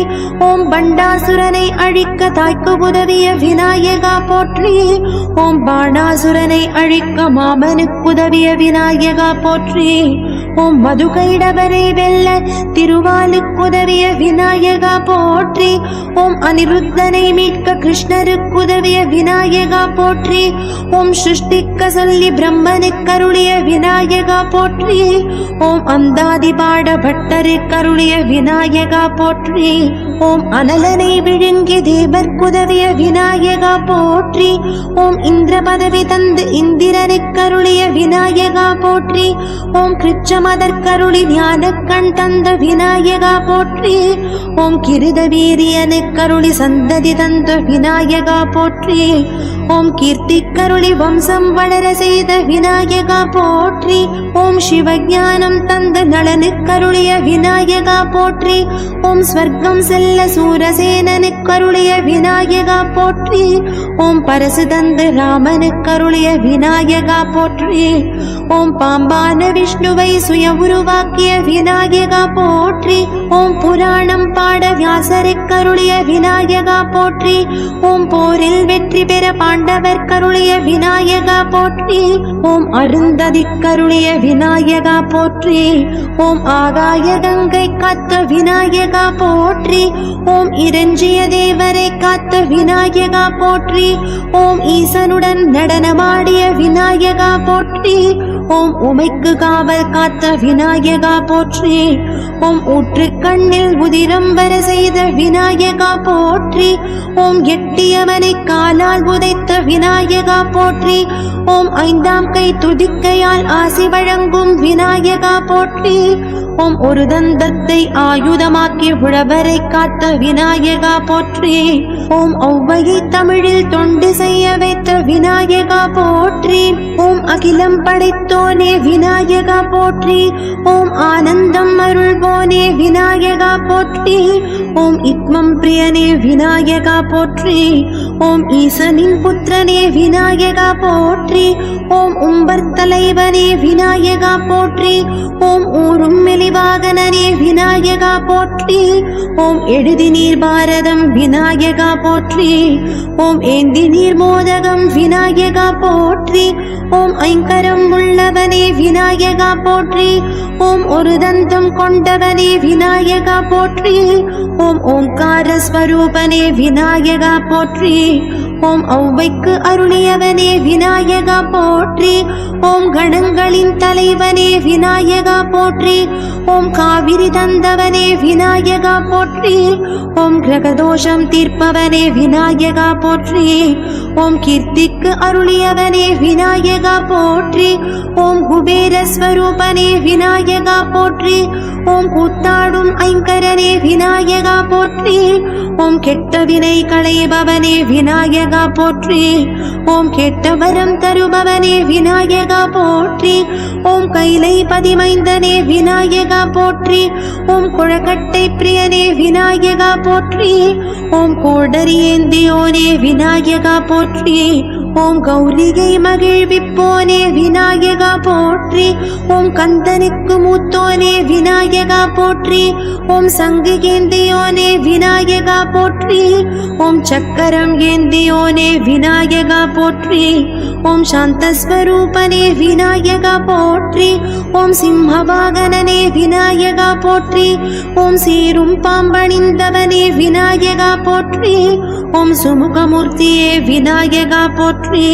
ஓம் பண்டாசுரனை அழிக்க தாய்க்கு உதவிய விநாயகா போற்றி. ஓம் பாணாசுரனை அழிக்க மாமனுக்கு உதவிய விநாயகா போற்றி. ஓம் மதுகைடவரை வெல்ல திருவாலுக்கு உதவிய விநாயகா போற்றி. ஓம் அனிருத்தனை மீட்க கிருஷ்ணருக்கு உதவிய விநாயகா போற்றி. ஓம் சிருஷ்டிக்க சொல்லி பிரம்மனுக்கு அருளிய விநாயகா போற்றி. ஓம் அந்தாதி பாட பட்டருக்கு அருளிய விநாயகா போற்றி. ஓம் அனலனை விழுங்கி தேவர்க்குதவிய விநாயகா போற்றி. ஓம் இந்திர பதவி தந்து இந்திரனுக்கு அருளிய விநாயகா போற்றி. ஓம் கிருச்சமதற்கருளி ஞானக்கண் தந்த விநாயகா போற்றி. ஓம் கிருத வீரியனுக்கு அருளி சந்ததி தந்த விநாயகா போற்றி. ஓம் கீர்த்திக்கருளி வம்சம் வளர செய்த விநாயகா போற்றி. ஓம் சிவஞானம் தந்த நலனுக்கருளிய விநாயகா போற்றி. ஓம் ஸ்வர்க்கம் செல்ல சூரசேனனுக்கருளிய விநாயகா போற்றி. ஓம் பரசு தந்து ராமனுக்கருளிய விநாயகா போற்றி. ஓம் பாம்பான விஷ்ணுவை சுய உருவாக்கிய விநாயகா போற்றி. ஓம் புராணம் பாட வியாசருக்கருளிய விநாயகா போற்றி. ஓம் போரில் வெற்றி பெற பாண்டவர் கருளிய விநாயகா போற்றி. ஓம் அருந்ததிக்கருளிய விநாயகா போற்றி. ஓம் ஆகாய கங்கை காத்த விநாயகா போற்றி. ஓம் இரஞ்சிய தேவரை காத்த விநாயகா போற்றி. ஓம் ஈசனுடன் நடனமாடிய விநாயகா போற்றி. ஓம் உமைக்கு காவல் காத்த விநாயகா போற்றி. ஓம் ஊற்று கண்ணில் உதிரம் வர செய்த விநாயகா போற்றி. ஓம் எட்டியவனை காலால் உதைத்த விநாயகா போற்றி. ஓம் ஐந்தாம் கை துதிக்கையால் ஆசி வழங்கும் விநாயகா போற்றி. ஓம் ஒரு தந்தத்தை ஆயுதமாக்கி உழவரை காத்த விநாயகா போற்றி. ஓம் ஒவ்வையை தமிழில் தொண்டு செய்ய வைத்த விநாயகா போற்றி. ஓம் அகிலம் படைத்தோனே விநாயகா போற்றி. ஓம் ஆனந்தம் அருள்வோனே விநாயகா போற்றி. ஓம் இத்மம் பிரியனே விநாயகா போற்றி. ஓம் ஈசனின் புத்திரனே விநாயகா போற்றி. ஓம் உம்பர் தலைவனே விநாயகா போற்றி. ஓம் ஊரும் மெலிவாகனனே விநாயகா போற்றி. ஓம் எழுதி நீர் பாரதம் விநாயகா போற்றி. ஓம் ஏந்தி நீர் மோதகம் விநாயகா போற்றி. ஓம் ஐங்கரம் உள்ளவனே விநாயகா போற்றி. ஓம் ஒரு தந்தம் கொண்டவனே விநாயகா போற்றி. ஓம் ஓங்கார ஸ்வரூபனே விநாயகா போற்றி. ஓம் ஒவ்வைக்கு அருளியவனே விநாயகா போற்றி. ஓம் கணங்களின் தலைவனே விநாயகா போற்றி. ஓம் காவிரி தந்தவனே விநாயகா போற்றி. ஓம் கிரகதோஷம் தீர்ப்பவனே விநாயகா போற்றி. ஓம் கீர்த்திக்கு அருளியவனே விநாயகா போற்றி. ஓம் குபேர ஸ்வரூபனே விநாயகா போற்றி. ஓம் கூத்தாடும் ஐங்கரனே விநாயகா போற்றி. ஓம் கெட்ட வினை களைபவனே விநாயகா போற்றி. ஓம் கெட்ட வரம் தருபவனே விநாயகா போற்றி. ஓம் கைலை பதிமைந்தனே விநாயகா போற்றி. ஓம் குழக்கட்டை பிரியனே விநாயகா போற்றி. ஓம் கோடரி ஏந்தியோனே விநாயகா போற்றி. ஓம் கௌரிகை மகிழ்விப்போனே விநாயகா போற்றி. ஓம் கந்தனுக்கு மூத்தோனே விநாயகா போற்றி. ஓம் சங்கு ஏந்தியோனே விநாயகா போற்றி. ஓம் சக்கரம் ஏந்தியோனே விநாயகா போற்றி. ஓம் சாந்தஸ்வரூபனே விநாயகா போற்றி. ஓம் சிம்மவாகனனே விநாயகா போற்றி. ஓம் சீரும் பாம்பணிந்தவனே விநாயகா போற்றி. ஓம் சுமுகமூர்த்தியே விநாயகா போற்றி.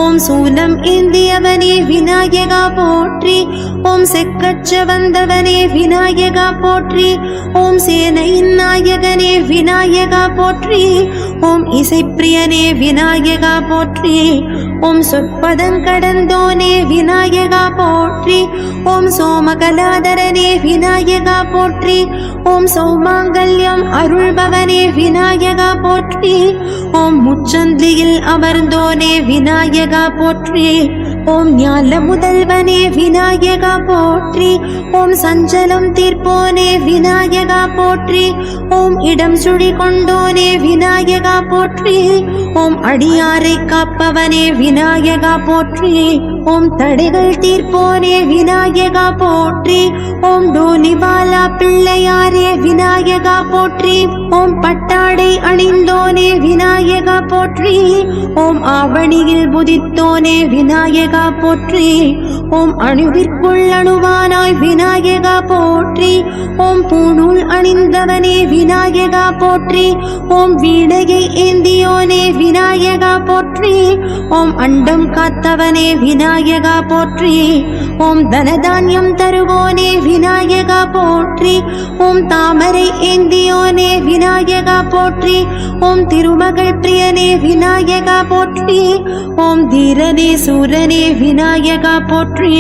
ஓம் சூலம் ஏந்தியவனே விநாயகா போற்றி. ஓம் செக்கச்ச வந்தவனே விநாயகா போற்றி. ஓம் சேனையின் நாயகனே விநாயகா போற்றி. ஓம் இசைப்பிரியனே விநாயகா போற்றி. ஓம் சொற்பதங்கடந்தோனே விநாயகா போற்றி. ஓம் சோமகலாதரனே விநாயகா போற்றி. ஓம் சௌமாங்கல்யம் அருள்பவனே விநாயகா போற்றி. ஓம் முச்சந்தியில் அமர்ந்தோனே விநாயகா போற்றி. ஓம் ஞான முதல்வனே விநாயகா போற்றி. ஓம் சஞ்சலம் தீர்ப்போனே விநாயகா போற்றி. ஓம் இடம் சுழி கொண்டோனே விநாயகா போற்றி. ஓம் அடியாரை காப்பவனே விநாயகா போற்றி. ஓம் தடைகள் தீர்ப்போனே விநாயகா போற்றி. ஓம் டோலிபாலா பிள்ளையாரே விநாயகா போற்றி. ஓம் பட்டாடை அணிந்தோனே விநாயகா போற்றி. ஓம் ஆவணியில் புதித்தோனே விநாயகா போற்றி. ஓம் அணுவிற்குள் அணுவானாய் விநாயகா போற்றி. ஓம் பூணூல் அணிந்தவனே விநாயகா போற்றி. ஓம் வீணையை ஏந்தியோனே விநாயகா போற்றி. ஓம் அண்டம் காத்தவனே விநாயகா போற்றி. ஓம் தனதான்யம் தருவோனே விநாயகா போற்றி. ஓம் தாமரை ஏந்தியோனே விநாயகா போற்றி. ஓம் திருமகள் பிரியனே விநாயகா போற்றி. ஓம் தீரனே சூரனே விநாயகா போற்றி.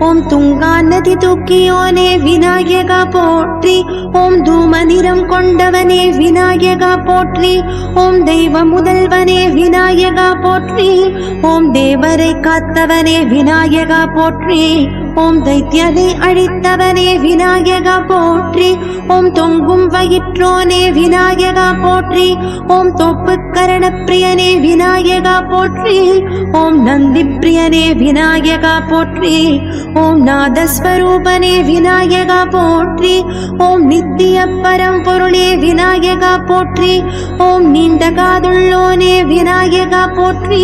ஓம் துங்கா நதி தூக்கியோனே விநாயகா போற்றி. ஓம் தூம நிறம் கொண்டவனே விநாயகா போற்றி. ஓம் தெய்வ முதல்வனே விநாயகா போற்றி. ஓம் தேவரை காத்தவனே விநாயகா போற்றி. ஓம் தைத்தியனை அழித்தவனே விநாயகா போற்றி. ஓம் தொங்கும் வயிற்றோனே விநாயகா போற்றி. ஓம் தோப்பு கரண பிரியனே விநாயகா போற்றி. ஓம் நந்தி பிரியனே விநாயகா போற்றி. ஓம் நாதஸ்வரூபனே விநாயகா போற்றி. ஓம் நித்திய பரம்பொருளே விநாயகா போற்றி. ஓம் நீண்ட காதுள்ளோனே விநாயகா போற்றி.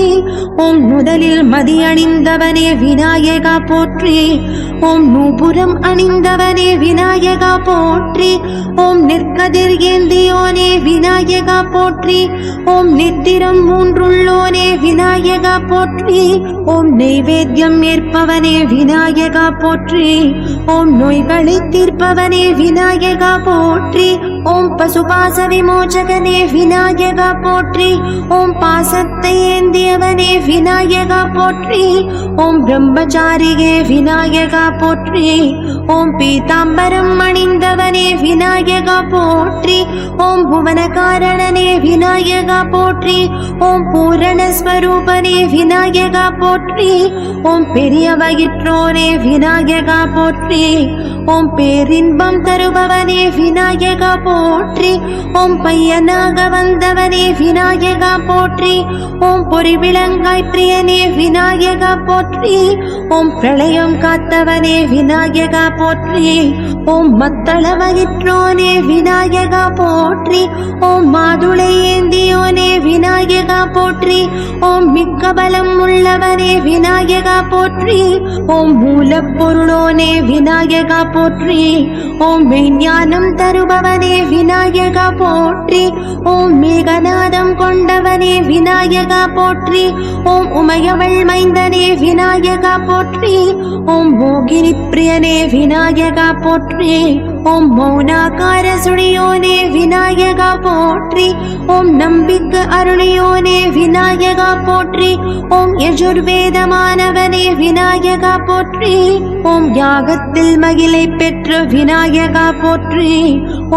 ஓம் முதலில் மதி அணிந்தவனே விநாயகா போற்றி. ஓம் நூபுரம் அணிந்தவனே விநாயகா போற்றி. ஓம் நெற்கதிர் ஏந்தியோனே விநாயகா போற்றி. ஓம் நித்திரம் மூன்றுள்ளோனே விநாயகா போற்றி. ஓம் நெய்வேத்தியம் ஏற்பவனே விநாயகா போற்றி. ஓம் நோய்களை தீர்ப்பவனே விநாயகா போற்றி. ஓம் பசுபாச விமோச்சகனே விநாயகா போற்றி. ஓம் பாசத்தை ஏந்தியவனே விநாயகா போற்றி. ஓம் பிரம்மச்சாரியே விநாயகா போற்றி. ஓம் பீதாம்பரம் அணிந்தவனே விநாயகா போற்றி. ஓம் புவனகாரணனே விநாயகா போற்றி. ஓம் பூரணஸ்வரூபனே விநாயகா போற்றி. ஓம் பெரிய வயிற்றோனே விநாயகா போற்றி. ஓம் பேரின்பம் தருபவனே விநாயகா போற்றி. ஓம் பையனாக வந்தவனே விநாயகா போற்றி. ஓம் பொறிவிளங்காய் பிரியனே விநாயகா போற்றி. ஓம் பிரளயம் காத்தவனே விநாயகா போற்றி. ஓம் மத்தள வயிற்றோனே விநாயகா போற்றி. ஓம் மாதுளை ஏந்தியோனே விநாயகா போற்றி. ஓம் மிக்க பலம் உள்ளவனே விநாயகா போற்றி. ஓம் மூலப்பொருளோனே விநாயகா போற்றி. ஓம் மெய்ஞானம் தருபவனே விநாயகா போற்றி. ஓம் மேகநாதம் கொண்டவனே விநாயகா போற்றி. ஓம் உமையவள் மைந்தனே விநாயகா போற்றி. ஓம் மோகினி பிரியனே விநாயகா போற்றி. ஓம் மௌனாகார சுழியோனே விநாயகா போற்றி. ஓம் நம்பிக்கு அருளியோனே விநாயகா போற்றி. ஓம் யஜுர்வேதமானவனே விநாயகா போற்றி. ஓம் யாகத்தில் மகிழை பெற்ற விநாயகா போற்றி.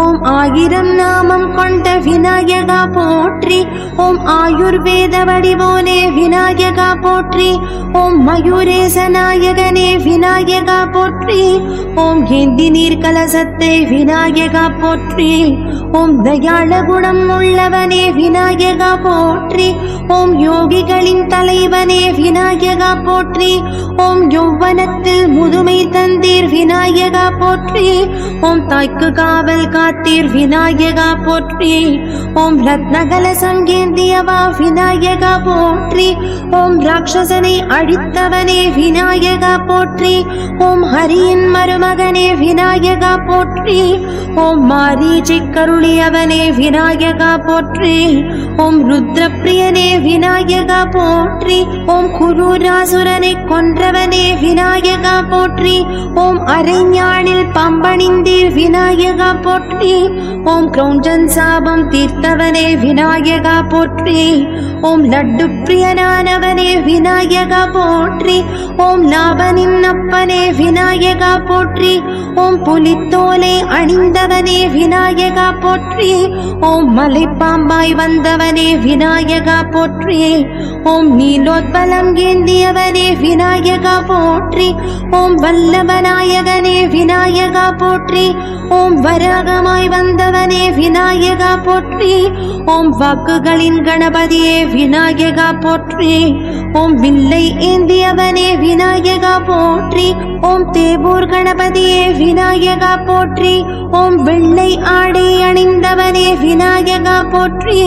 ஓம் 1000 நாமம் கொண்ட விநாயகா போற்றி. ஓம் ஆயுர்வேத வடிவோனே விநாயகா போற்றி. ஓம் மயூரேச நாயகனே விநாயகா போற்றி. ஓம் ஏந்தி நீர் கலசத்தை விநாயகா போற்றி. ஓம் தயாள குணம் உள்ளவனே விநாயகா போற்றி. ஓம் யோகிகளின் தலைவனே விநாயகா போற்றி. ஓம் யௌவனத்தில் முதுமை தந்தீர் விநாயகா போற்றி. ஓம் தாய்க்கு காவல் காத்தீர் விநாயகா போற்றி. ஓம் ரத்னகலசம் ஏந்தியவா விநாயகா போற்றி. ஓம் ராட்சசனை அழித்தவனே விநாயகா போற்றி. ஓம் ஹரியின் மருமகனே விநாயகா போற்றி. ஓம் மாரீச்சை கருளியவனே விநாயகா போற்றி. ஓம் ருத்ரப்பிரியனே விநாயகா போற்றி. ஓம் குரூராசுரனை கொன்றவனே விநாயகா போற்றி. ஓம் அரைஞானில் பம்பணிந்தீர் விநாயகா போற்றி. ஓம் கிரௌஞ்சன் சாபம் தீர்த்தவனே விநாயகா போற்றி. ஓம் லட்டு பிரியனானவனே விநாயகா போற்றி. ஓம் லாபனின் அப்பனே விநாயகா போற்றி. ஓம் புலித்தோலை அணிந்தவனே விநாயகா போற்றி. ஓம் மலைப்பாம்பாய் வந்தவனே விநாயகா போற்றி. ஓம் நீலோத்பலம் ஏந்தியவனே விநாயகா போற்றி. ஓம் வல்லபநாயகனே விநாயகா போற்றி. ஓம் வராகமாய் வந்தவனே விநாயகா போற்றி. ஓம் வாக்குகளின் கணபதியே விநாயகா போற்றி. ஓம் வில்லை ஏந்தியவனே விநாயகா போற்றி. ஓம் தேபூர் கணபதியே விநாயகா போற்றி. ஓம் வெள்ளை ஆடை அணிந்தவனே விநாயகா போற்றி.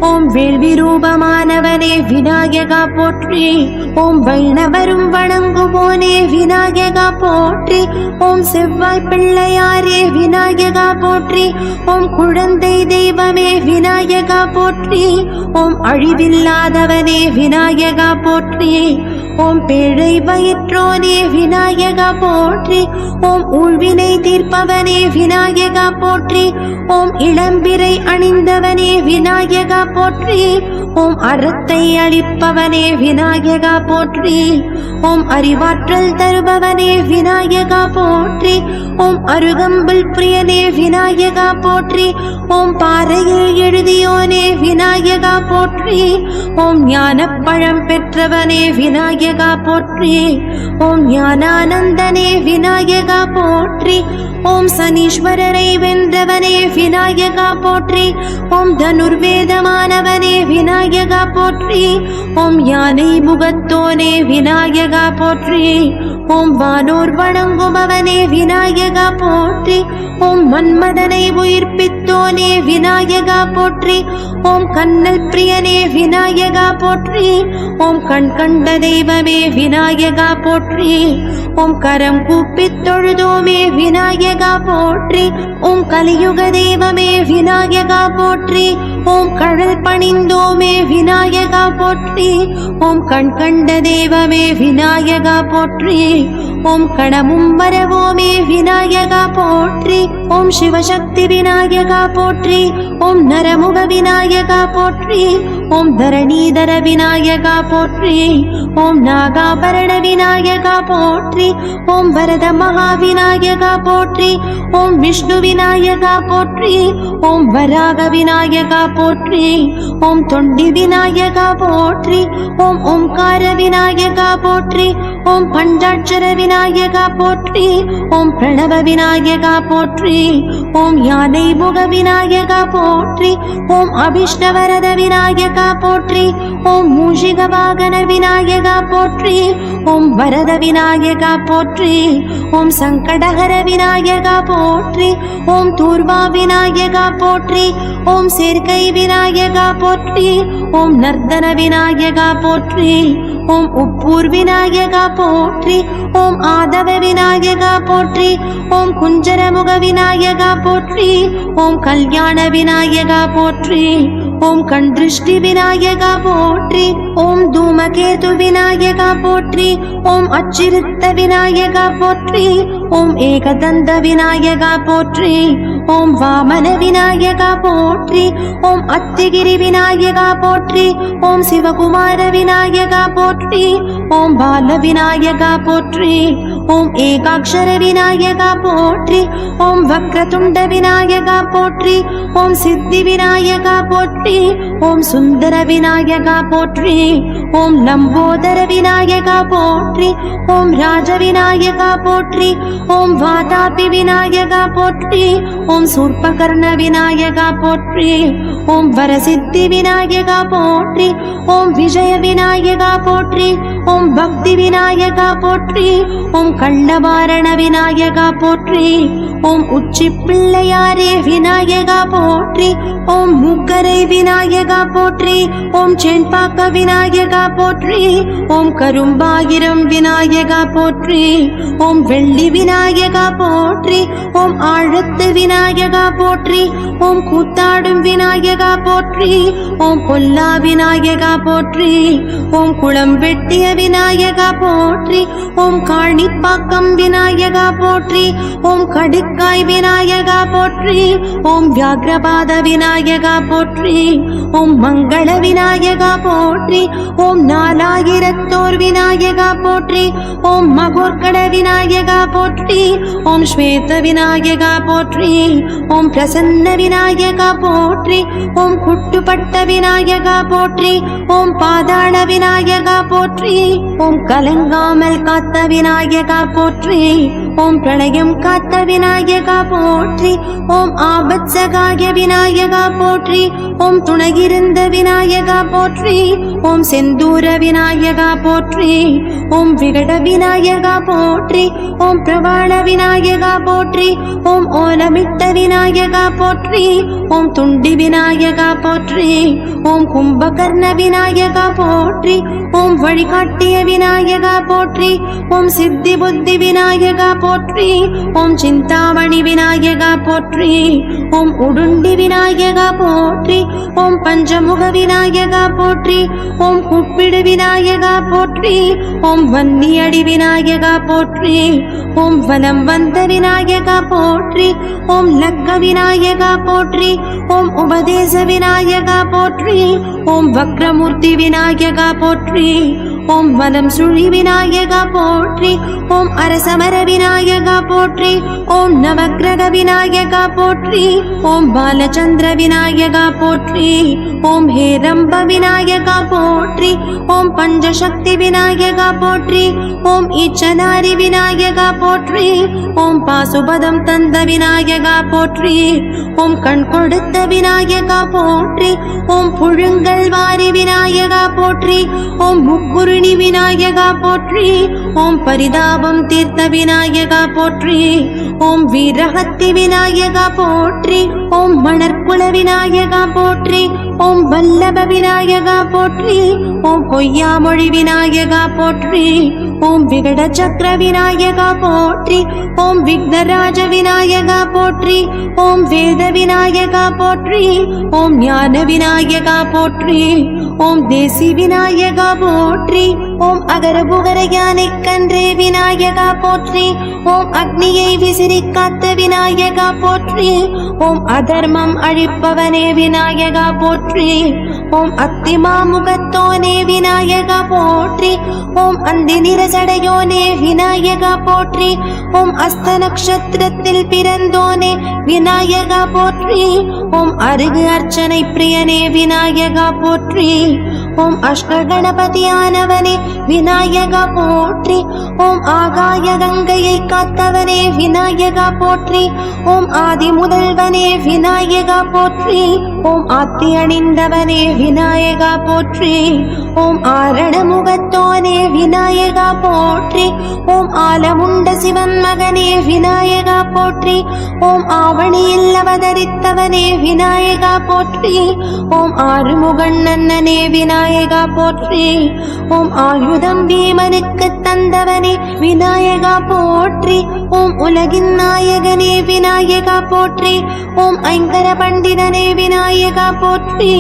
ஓம் வேள்வி ரூபமானவனே விநாயகா போற்றி. ஓம் வைணவரும் வணங்குவோனே விநாயகா போற்றி. ஓம் செவ்வாய் பிள்ளையாரே விநாயகா போற்றி. ஓம் குழந்தை தெய்வமே விநாயகா போற்றி. ஓம் அழிவில்லாதவனே விநாயகா போற்றி. ஓம் பேழை வயிற்றோனே விநாயகா போற்றி. ஓம் ஊழ்வினை தீர்ப்பவனே விநாயகா போற்றி. ஓம் இளம்பிறை அணிந்தவனே விநாயகா போற்றி. ஓம் அறத்தை அளிப்பவனே விநாயகா போற்றி. ஓம் அறிவாற்றல் தருபவனே விநாயகா போற்றி. ஓம் அருகம்புல் பிரியனே விநாயகா போற்றி. ஓம் பாறையில் எழுதியோனே விநாயகா போற்றி. ஓம் ஞானப்பழம் பெற்றவனே விநாயகா போற்றி. ஓம் ஞானானந்தனே விநாயகா போற்றி. ஓம் சனீஸ்வரரை வென்றவனே விநாயகா போற்றி. ஓம் தனுர்வேதமானவனே விநாயகா போற்றி. ஓம் யானை முகத்தோனே விநாயகா போற்றி. ஓம் வானோர் வணங்குபவனே விநாயகா போற்றி. ஓம் மன்மதனை உயிர்ப்பித்தோனே விநாயகா போற்றி. ஓம் கண்ணல் பிரியனே விநாயகா போற்றி. ஓம் கண் கண்ட தெய்வமே விநாயகா போற்றி. ஓம் கரம் கூப்பித் தொழுதோமே விநாயகா போற்றி. ஓம் கலியுக தெய்வமே விநாயகா போற்றி. ஓம் கடல் பணிந்தோமே விநாயகா போற்றி. ஓம் கண் கண்ட தெய்வமே விநாயகா போற்றி. ஓம் கணமும் வரவோமே விநாயகா போற்றி. ஓம் சிவசக்தி விநாயகா போற்றி. ஓம் நரமுக விநாயகா போற்றி. ஓம் தரணீதர விநாயகா போற்றி. ஓம் நாகாபரண விநாயகா போற்றி. ஓம் வரத மகா விநாயகா போற்றி. ஓம் விஷ்ணு விநாயகா போற்றி. ஓம் வராக விநாயகா போற்றி. ஓம் தொண்டி விநாயகா போற்றி. ஓம் ஓம்கார விநாயகா போற்றி. ஓம் பஞ்சாட்சர விநாயகா போற்றி. ஓம் பிரணவ விநாயகா போற்றி. ஓம் யானை முக விநாயகா போற்றி. ஓம் அபிஷ்ணவரத விநாயகா போற்றி. ஓம் மூஷிக வாகன விநாயகா போற்றி. ஓம் வரத விநாயகா போற்றி. ஓம் சங்கடஹர விநாயகா போற்றி. ஓம் தூர்வா விநாயகா போற்றி. ஓம் சேர்க்கை விநாயகா போற்றி. ஓம் நர்தன விநாயகா போற்றி. ஓம் உப்பூர் விநாயகா போற்றி. ஓம் ஆதவ விநாயகா போற்றி. ஓம் குஞ்சரமுக விநாயகா போற்றி. ஓம் கல்யாண விநாயகா போற்றி. ஓம் கண்திருஷ்டி விநாயகா போற்றி. ஓம் தூமகேது விநாயகா போற்றி. ஓம் அச்சிருத்த விநாயகா போற்றி. ஓம் ஏகதந்த விநாயகா போற்றி. ஓம் வாமன விநாயகா போற்றி. ஓம் அத்திகிரி விநாயகா போற்றி. ஓம் சிவகுமார விநாயகா போற்றி. ஓம் பால விநாயகா போற்றி. ஓம் ஏகாட்சர விநாயகா போற்றி. ஓம் வக்ரதுண்ட விநாயகா போற்றி. ஓம் சித்தி விநாயகா போற்றி. ஓம் சுந்தர விநாயகா போற்றி. ஓம் லம்போதர விநாயகா போற்றி. ஓம் ராஜ விநாயகா போற்றி. ஓம் வாதாபி விநாயகா போற்றி. ஓம் சூர்பகர்ண விநாயகா போற்றி. ஓம் வரசித்தி விநாயகா போற்றி. ஓம் விஜய விநாயகா போற்றி. ஓம் பக்தி விநாயகா போற்றி. ஓம் கள்ளவாரண விநாயகா போற்றி. ஓம் உச்சி பிள்ளையாரே விநாயகா போற்றி. ஓம் மூக்கரை விநாயகா போற்றி. ஓம் செண்பாக்க விநாயகா போற்றி. ஓம் கரும்பாயிரம் விநாயகா போற்றி. ஓம் வெள்ளி விநாயகா போற்றி. ஓம் ஆழத்து விநாயகா போற்றி. ஓம் கூத்தாடும் விநாயகா போற்றி. ஓம் பொல்லா விநாயகா போற்றி. ஓம் குளம் வெட்டிய விநாயகா போற்றி. ஓம் காணிப்பாக்கம் விநாயகா போற்றி. ஓம் கடுக்காய் விநாயகா போற்றி. ஓம் வியாக்ரபாத விநாயகா போற்றி. ஓம் மங்கள விநாயகா போற்றி. ஓம் நாலாயிரத்தோர் விநாயகா போற்றி. ஓம் மகோர்கட விநாயகா போற்றி. ஓம் ஸ்வேத விநாயகா போற்றி. ஓம் பிரசன்ன விநாயகா போற்றி. ஓம் குட்டுப்பட்ட விநாயகா போற்றி. ஓம் பாதாள விநாயகா போற்றி. ஓம் கலங்காமல் காத்த விநாயகா போற்றி. ஓம் பிரளயம் காத்த விநாயகா போற்றி. ஓம் ஆபத் சகாய விநாயகா போற்றி. ஓம் துணையிருந்த விநாயகா போற்றி. ஓம் செந்தூர விநாயகா போற்றி. ஓம் விகட விநாயகா போற்றி. ஓம் பிரபாள விநாயகா போற்றி. ஓம் ஓலமிட்ட விநாயகா போற்றி. ஓம் துண்டி விநாயகா போற்றி. ஓம் கும்பகர்ண விநாயகா போற்றி. ஓம் வழிகாட்டிய விநாயகா போற்றி. ஓம் சித்தி புத்தி விநாயகா போற்றி. ஓம் சிந்தாமணி விநாயகா போற்றி. ஓம் உடுண்டி விநாயகா போற்றி. ஓம் பஞ்சமுக விநாயகா போற்றி. ஓம் குப்பிடு விநாயகா போற்றி. ஓம் வன்னியடி விநாயகா போற்றி. ஓம் வலம் வந்த விநாயகா போற்றி. ஓம் லக்க விநாயகா போற்றி. ஓம் உபதேச விநாயகா போற்றி. ஓம் வக்ரமூர்த்தி விநாயகா போற்றி. ஓம் வலம் சுழி விநாயகா போற்றி. ஓம் அரசமர விநாயகா போற்றி. ஓம் நவக்கிரக விநாயகா போற்றி. ஓம் பாலச்சந்திர விநாயகா போற்றி. ஓம் ஹேரம்ப விநாயகா போற்றி. ஓம் பஞ்சசக்தி விநாயகா போற்றி. ஓம் ஈச்சனாரி விநாயகா போற்றி. ஓம் பாசுபதம் தந்த விநாயகா போற்றி. ஓம் கண் கொடுத்த விநாயகா போற்றி. ஓம் புழுங்கல் வாரி விநாயகா போற்றி. ஓம் முக்குருணி விநாயகா போற்றி. ஓம் பரிதாபம் தீர்த்த விநாயகா போற்றி. ஓம் வீரஹத்தி விநாயகா போற்றி. ஓம் மணற்குல விநாயகா போற்றி. ஓம் வல்லப விநாயகா போற்றி. ஓம் பொய்யாமொழி விநாயகா போற்றி. ஓம் விகட சக்கர விநாயகா போற்றி. ஓம் விக்னராஜ விநாயகா போற்றி. ஓம் வேத விநாயகா போற்றி. ஓம் ஞான விநாயகா போற்றி. ஓம் தேசி விநாயகா போற்றி. ஓம் அகர புகர யானை கன்றே விநாயகா போற்றி. ஓம் அக்னியை விசிறி காத்த விநாயகா போற்றி. ஓம் அதர்மம் அழிப்பவனே விநாயகா போற்றி. ஓம் அத்திமாமுகத்தோனே விநாயகா போற்றி. ஓம் அந்தி நிறசடையோனே விநாயகா போற்றி. ஓம் அஸ்த நட்சத்திரத்தில் பிறந்தோனே விநாயகா போற்றி. ஓம் அருகு அர்ச்சனை பிரியனே விநாயகா போற்றி. ஓம் அஷ்டகணபதியானவனே விநாயகா போற்றி. ஓம் ஆகாய கங்கையை காத்தவனே விநாயகா போற்றி. ஓம் ஆதி முதல்வனே விநாயகா போற்றி. ஓம் ஆத்தி அணிந்தவனே விநாயகா போற்றி. ஓம் ஆரண முகத்தோனே விநாயகா போற்றி. ஓம் ஆலமுண்ட சிவன் மகனே விநாயகா போற்றி. ஓம் ஆவணியில் அவதரித்தவனே விநாயகா போற்றி. ஓம் ஆறுமுகண்ணனே விநாயகா போற்றி. ஓம் ஆயுதம் பீமனுக்கு தந்தவனே விநாயகா போற்றி. ஓம் உலகின் நாயகனே விநாயகா போற்றி. ஓம் ஐங்கர பண்டிதனே விநாயகா போற்றி.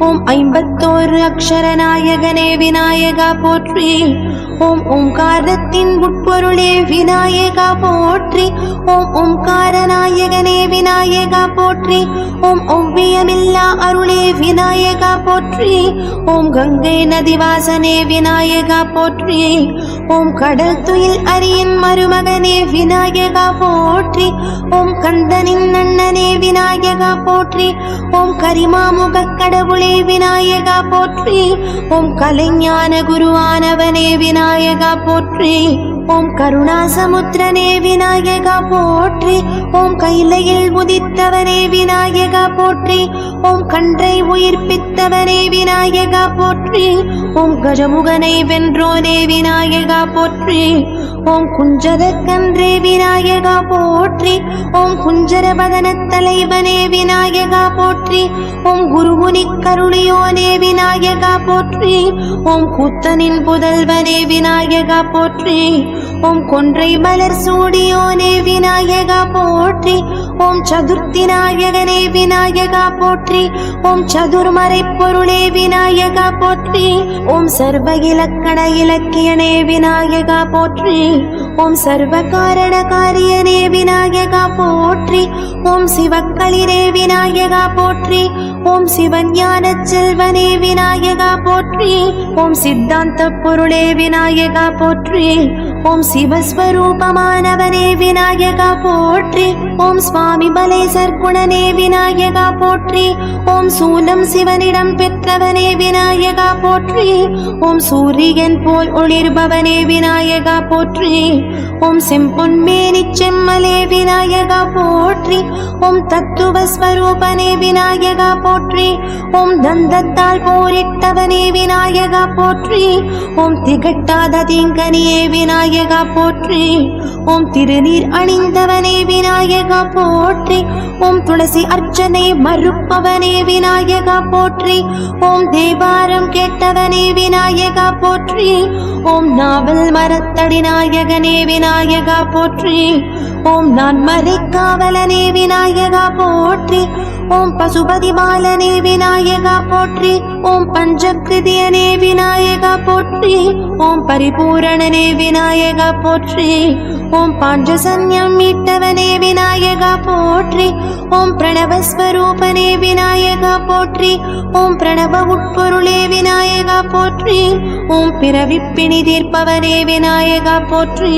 ஓம் 51 அக்ஷர நாயகனே விநாயகா போற்றி. ஓம் ஓம்காரத்தின் உட்பொருளே விநாயகா போற்றி. ஓம் ஓம்கார நாயகனே விநாயகா போற்றி. ஓம் ஒவ்வியமில்லா அருளே விநாயகா போற்றி. ஓம் கங்கை நதிவாசனே விநாயகா போற்றி. ஓம் கடல் துயில் அரியின் மருமகனே விநாயகா போற்றி. ஓம் கந்தனின் அண்ணனே விநாயகா போற்றி. ஓம் கரிமாமுக கடவுளே விநாயகா போற்றி. ஓம் கலைஞான குருவானவனே விநாயகா போற்றி. ஓம் கருணாசமுத்திரனே விநாயகா போற்றி. ஓம் கைலையில் உதித்தவனே விநாயகா போற்றி. ஓம் கன்றை உயிர்ப்பித்தவனே விநாயகா போற்றி. ஓம் கஜமுகனை வென்றோனே விநாயகா போற்றி. ஓம் குஞ்சரக்கன்றே விநாயகா போற்றி. ஓம் குஞ்சரபதன தலைவனே விநாயகா போற்றி. ஓம் குருகுனி கருளியோனே விநாயகா போற்றி. ஓம் கூத்தனின் புதல்வனே விநாயகா போற்றி. ஓம் கொன்றை மலர் சூடியோனே விநாயகா போற்றி. ஓம் சதுர்த்தி நாயகனே விநாயகா போற்றி. ஓம் சதுர்மறை பொருளே விநாயகா போற்றி. ஓம் சர்வ இலக்கண இலக்கியனே விநாயகா போற்றி. ஓம் சர்வ காரண காரியனே விநாயகா போற்றி. ஓம் சிவக்களிரே விநாயகா போற்றி. ஓம் சிவஞான செல்வனே விநாயகா போற்றி. ஓம் சித்தாந்த பொருளே விநாயகா போற்றி. ஓம் சிவஸ்வரூபமானவனே விநாயகா போற்றி. ஓம் சுவாமி பலேசர் குணனே விநாயகா போற்றி. ஓம் சூலம் சிவனிடம் பெற்றவனே விநாயகா போற்றி. ஓம் சூரியன் போல் ஒளிர்பவனே விநாயகா போற்றி. ஓம் செம்பொன்மேனி செம்மலே விநாயகா போற்றி. ஓம் தத்துவஸ்வரூபனே விநாயகா போற்றி. ஓம் தந்தத்தால் போரிட்டவனே விநாயகா போற்றி. ஓம் திகட்டாத தீங்கனியே விநாயகா போற்றி. ஓம் திருநீர் அணிந்தவனே விநாயகா போற்றி. ஓம் துளசி அர்ச்சனை மறுப்பவனே விநாயகா போற்றி. ஓம் தேவாரம் கேட்டவனே விநாயகா போற்றி. ஓம் நாவல் மரத்தடி நாயகனே விநாயகா போற்றி. ஓம் நான் மறைக்காவலனே விநாயகா போற்றி. ஓம் பசுபதி பாலனே விநாயகா போற்றி. ஓம் பஞ்சகிருதியனே விநாயகா போற்றி. ஓம் பரிபூரணனே விநாயகா போற்றி. ஓம் பாஞ்சசன்யம் மீட்டவனே விநாயகா போற்றி. ஓம் பிரணவஸ்வரூபனே விநாயகா போற்றி. ஓம் பிரணவ உட்பொருளே விநாயகா போற்றி. ஓம் பிறவிப்பிணி தீர்ப்பவனே விநாயகா போற்றி.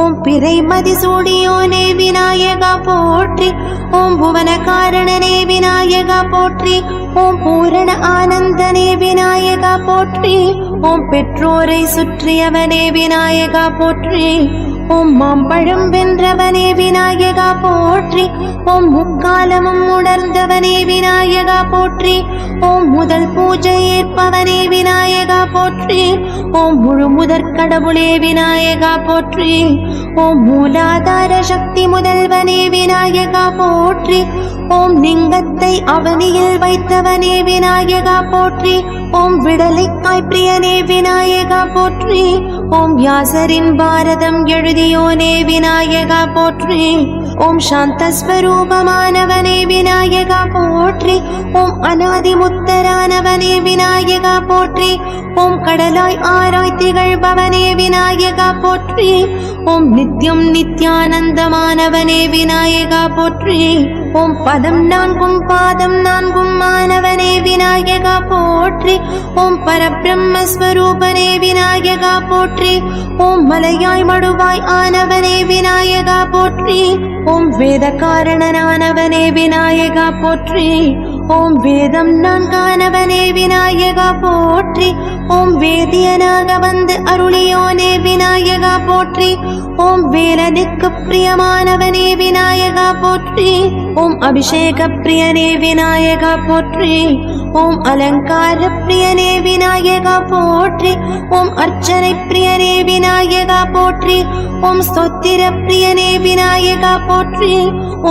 ஓம் பிறை மதிசூடியோனே விநாயகா போற்றி. ஓம் புவன காரணனே விநாயகா போற்றி. ஓம் பூரண ஆனந்தனே விநாயகா போற்றி. ஓம் பெற்றோரை சுற்றியவனே விநாயகா போற்றி. ஓம் மாம்பழம் வென்றவனே விநாயகா போற்றி. ஓம் முக்காலமும் உணர்ந்தவனே விநாயகா போற்றி. ஓம் முதல் பூஜை ஏற்பவனே விநாயகா போற்றி. ஓம் முழு முதற் கடவுளே விநாயகா போற்றி. ஓம் மூலாதார சக்தி முதல்வனே விநாயகா போற்றி. ஓம் லிங்கத்தை அவனியில் வைத்தவனே விநாயகா போற்றி. ஓம் விடலைக்காய் பிரியனே விநாயகா போற்றி. ஓம் வியாசரின் பாரதம் எழுதியோனே விநாயகா போற்றி. ஓம் சாந்தஸ்வரூபமானவனே விநாயகா போற்றி. ஓம் அநாதிமுத்தரானவனே விநாயகா போற்றி. ஓம் கடலாய் ஆராய் திகழ்பவனே விநாயகா போற்றி. ஓம் நித்யம் நித்யானந்தமானவனே விநாயகா போற்றி. ஓம் பதம் நான்கும் பாதம் நான்கும் ஆனவனே விநாயகா போற்றி. ஓம் பரபிரம்மஸ்வரூபனே விநாயகா போற்றி. ஓம் மலையாய் மடுவாய் ஆனவனே விநாயகா போற்றி. ஓம் வேத காரணனானவனே விநாயகா போற்றி. ஓம் வேதம் நான்கானவனே விநாயகா போற்றி. ஓம் வேதியனாக வந்து அருளியோனே விநாயகா போற்றி. ஓம் வேலனுக்கு பிரியமானவனே விநாயகா போற்றி. ஓம் அபிஷேக பிரியனே விநாயகா போற்றி. ஓம் அலங்கார பிரியனே விநாயகா போற்றி. ஓம் அர்ச்சனை பிரியனே விநாயகா போற்றி. ஓம் ஸ்தோத்திர பிரியனே விநாயகா போற்றி.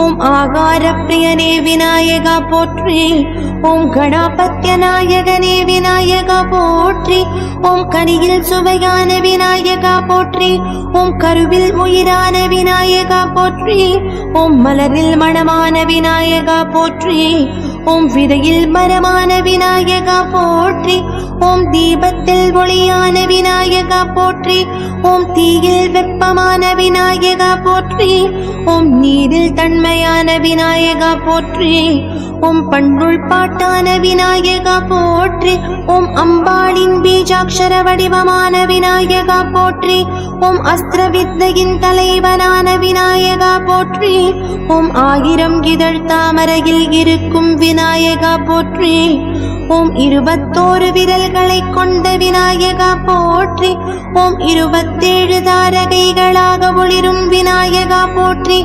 ஓம் ஆகார பிரியனே விநாயகா போற்றி. ஓம் கணாபத்ய நாயகனே விநாயகா போற்றி. ஓம் கனியில் சுவையான விநாயகா போற்றி. ஓம் கருவில் உயிரான விநாயகா போற்றி. ஓம் மலரில் மணமான விநாயகா போற்றி. ஓம் விதையில் மரமான விநாயகா போற்றி. ஓம் தீபத்தில் ஒளியான விநாயகா போற்றி. ஓம் தீயில் வெப்பமான விநாயகா போற்றி. ஓம் நீரில் தன்மையான விநாயகா போற்றி. ஓம் பண்டுள் பாட்டான விநாயகா போற்றி. ஓம் அம்பாளின் பீஜாட்சர வடிவமான விநாயகா போற்றி. ஓம் அஸ்திர வித்தையின் தலைவனான விநாயகா போற்றி. ஓம் ஆயிரம் இதழ் தாமரையில் இருக்கும் விநாயகா போற்றி. ஓம் 21 விரல்களை கொண்ட விநாயகா போற்றி. ஓம் 27 தாரகைகளாக ஒளிரும் விநாயகா போற்றி.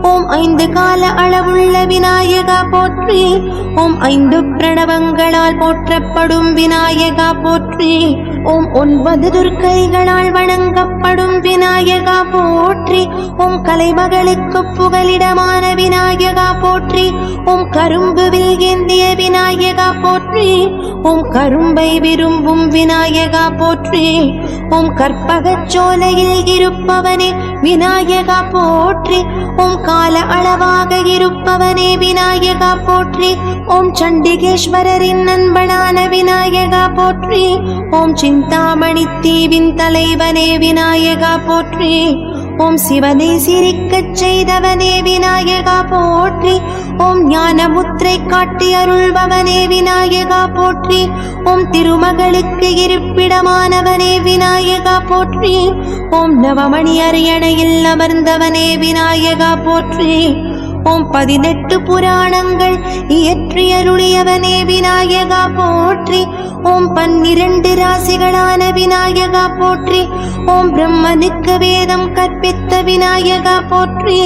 ஓம் 5 கால அளவுள்ள விநாயகா போற்றி. ஓம் 5 பிரணவங்களால் போற்றப்படும் விநாயகா போற்றி. ஓம் 9 துர்க்கைகளால் வணங்கப்படும் விநாயகா போற்றி. ஓம் கலைமகளுக்கு புகலிடமான விநாயகா போற்றி. ஓம் கரும்புவில் ஏந்திய விநாயகா போற்றி. ஓம் கரும்பை விரும்பும் விநாயகா போற்றி. ஓம் கற்பகச் சோலையில் இருப்பவனே விநாயகா போற்றி. ஓம் கால அளவாக இருப்பவனே விநாயகா போற்றி. ஓம் சண்டிகேஸ்வரரின் நண்பனான விநாயகா போற்றி. ஓம் சிந்தாமணி தீவின் தலைவனே விநாயகா போற்றி. ஓம் சிவனை சிரிக்கச் செய்தவனே விநாயகா போற்றி. ஓம் ஞான முத்திரை காட்டி அருள்பவனே விநாயகா போற்றி. ஓம் திருமகளுக்கு இருப்பிடமானவனே விநாயகா போற்றி. ஓம் நவமணி அரியணையில் அமர்ந்தவனே விநாயகா போற்றி. ஓம் 18 புராணங்கள் இயற்றியருளியவனே விநாயகா போற்றி. ஓம் 12 ராசிகளான விநாயகா போற்றி. ஓம் பிரம்மனுக்கு வேதம் கற்பித்த விநாயகா போற்றி.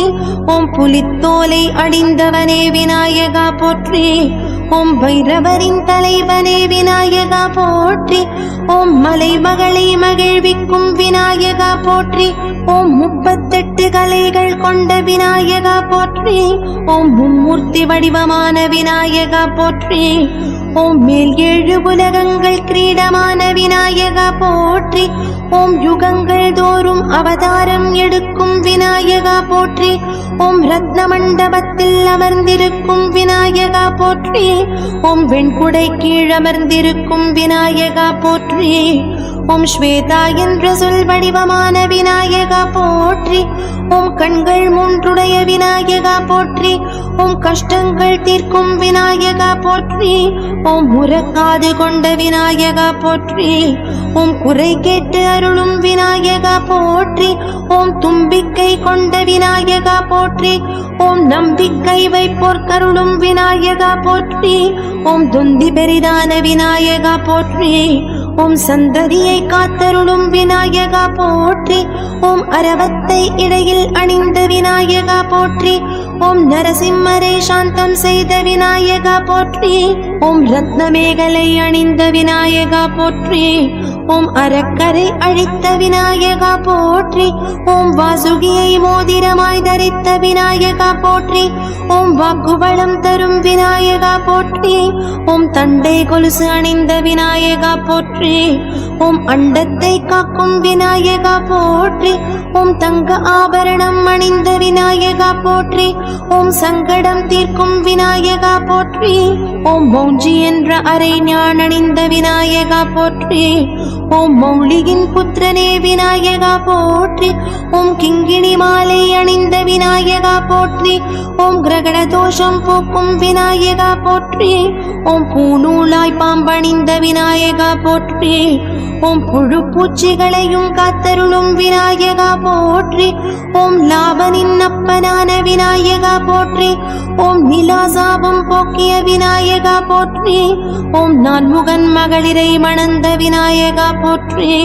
ஓம் புலித்தோலை அணிந்தவனே விநாயகா போற்றி. ஓம் பைரவரின் தலைவனே விநாயகா போற்றி. ஓம் மலைமகளை மகிழ்விக்கும் விநாயகா போற்றி. ஓம் 38 கலைகள் கொண்ட விநாயகா போற்றி. ஓம் மும்மூர்த்தி வடிவமான விநாயகா போற்றி. ஓம் மேல் 7 உலகங்கள் கிரீடமான விநாயகா போற்றி. ஓம் யுகங்கள் தோறும் அவதாரம் எடுக்கும் விநாயகா போற்றி. ஓம் ரத்ன மண்டபத்தில் அமர்ந்திருக்கும் விநாயகா போற்றி. ஓம் வெண்குடை கீழமர்ந்திருக்கும் விநாயகா போற்றி. ஓம் ஸ்வேதா என்ற சொல் வடிவமான விநாயகா போற்றி. ஓம் கண்கள் 3 விநாயகா போற்றி. ஓம் கஷ்டங்கள் தீர்க்கும் விநாயகா போற்றி. ஓம் உறக்காது கொண்ட விநாயகா போற்றி. ஓம் குறை கேட்டு அருளும் விநாயகா போற்றி. ஓம் தும்பிக்கை கொண்ட விநாயகா போற்றி. ஓம் நம்பிக்கை வைப்போர் கருளும் விநாயகா போற்றி. ஓம் தொந்தி பெரிதான விநாயகா போற்றி. ஓம் சந்ததியை காத்தருளும் விநாயகா போற்றி. ஓம் அரவத்தை இடையில் அணிந்த விநாயகா போற்றி. ஓம் நரசிம்மரை சாந்தம் செய்த விநாயகா போற்றி. ஓம் ரத்னமேகலை அணிந்த விநாயகா போற்றி. ஓம் அரக்கரை அழித்த விநாயகா போற்றி. ஓம் வாசுகியை மோதிரமாய் தரித்த விநாயகா போற்றி. ஓம் வாக்குவளம் தரும் விநாயகா போற்றி. ஓம் தண்டை கொலுசு அணிந்த விநாயகா போற்றி. ஓம் அண்டத்தை காக்கும் விநாயகா போற்றி. ஓம் தங்க ஆபரணம் அணிந்த விநாயகா போற்றி. ஓம் சங்கடம் தீர்க்கும் விநாயகா போற்றி. ஓம் மௌஞ்சி என்ற அரை ஞான் அணிந்த விநாயகா போற்றி. ஓம் மௌலியின் புத்திரனே விநாயகா போற்றி. ஓம் கிங்கிணி மாலை அணிந்த விநாயகா போற்றி. ஓம் கிரகண தோஷம் போக்கும் விநாயகா போற்றி. ஓம் பூநூலாய் பாம்பணிந்த விநாயகா போற்றி. ஓம் புழு பூச்சிகளையும் காத்தருளும் விநாயகா போற்றி. ஓம் லாபனின் அப்பனான விநாயகா போற்றி. ஓம் நிலாசாபம் போக்கிய விநாயகா போற்றி. ஓம் நான்முகன் மகளிரை மணந்த விநாயகா போற்றி.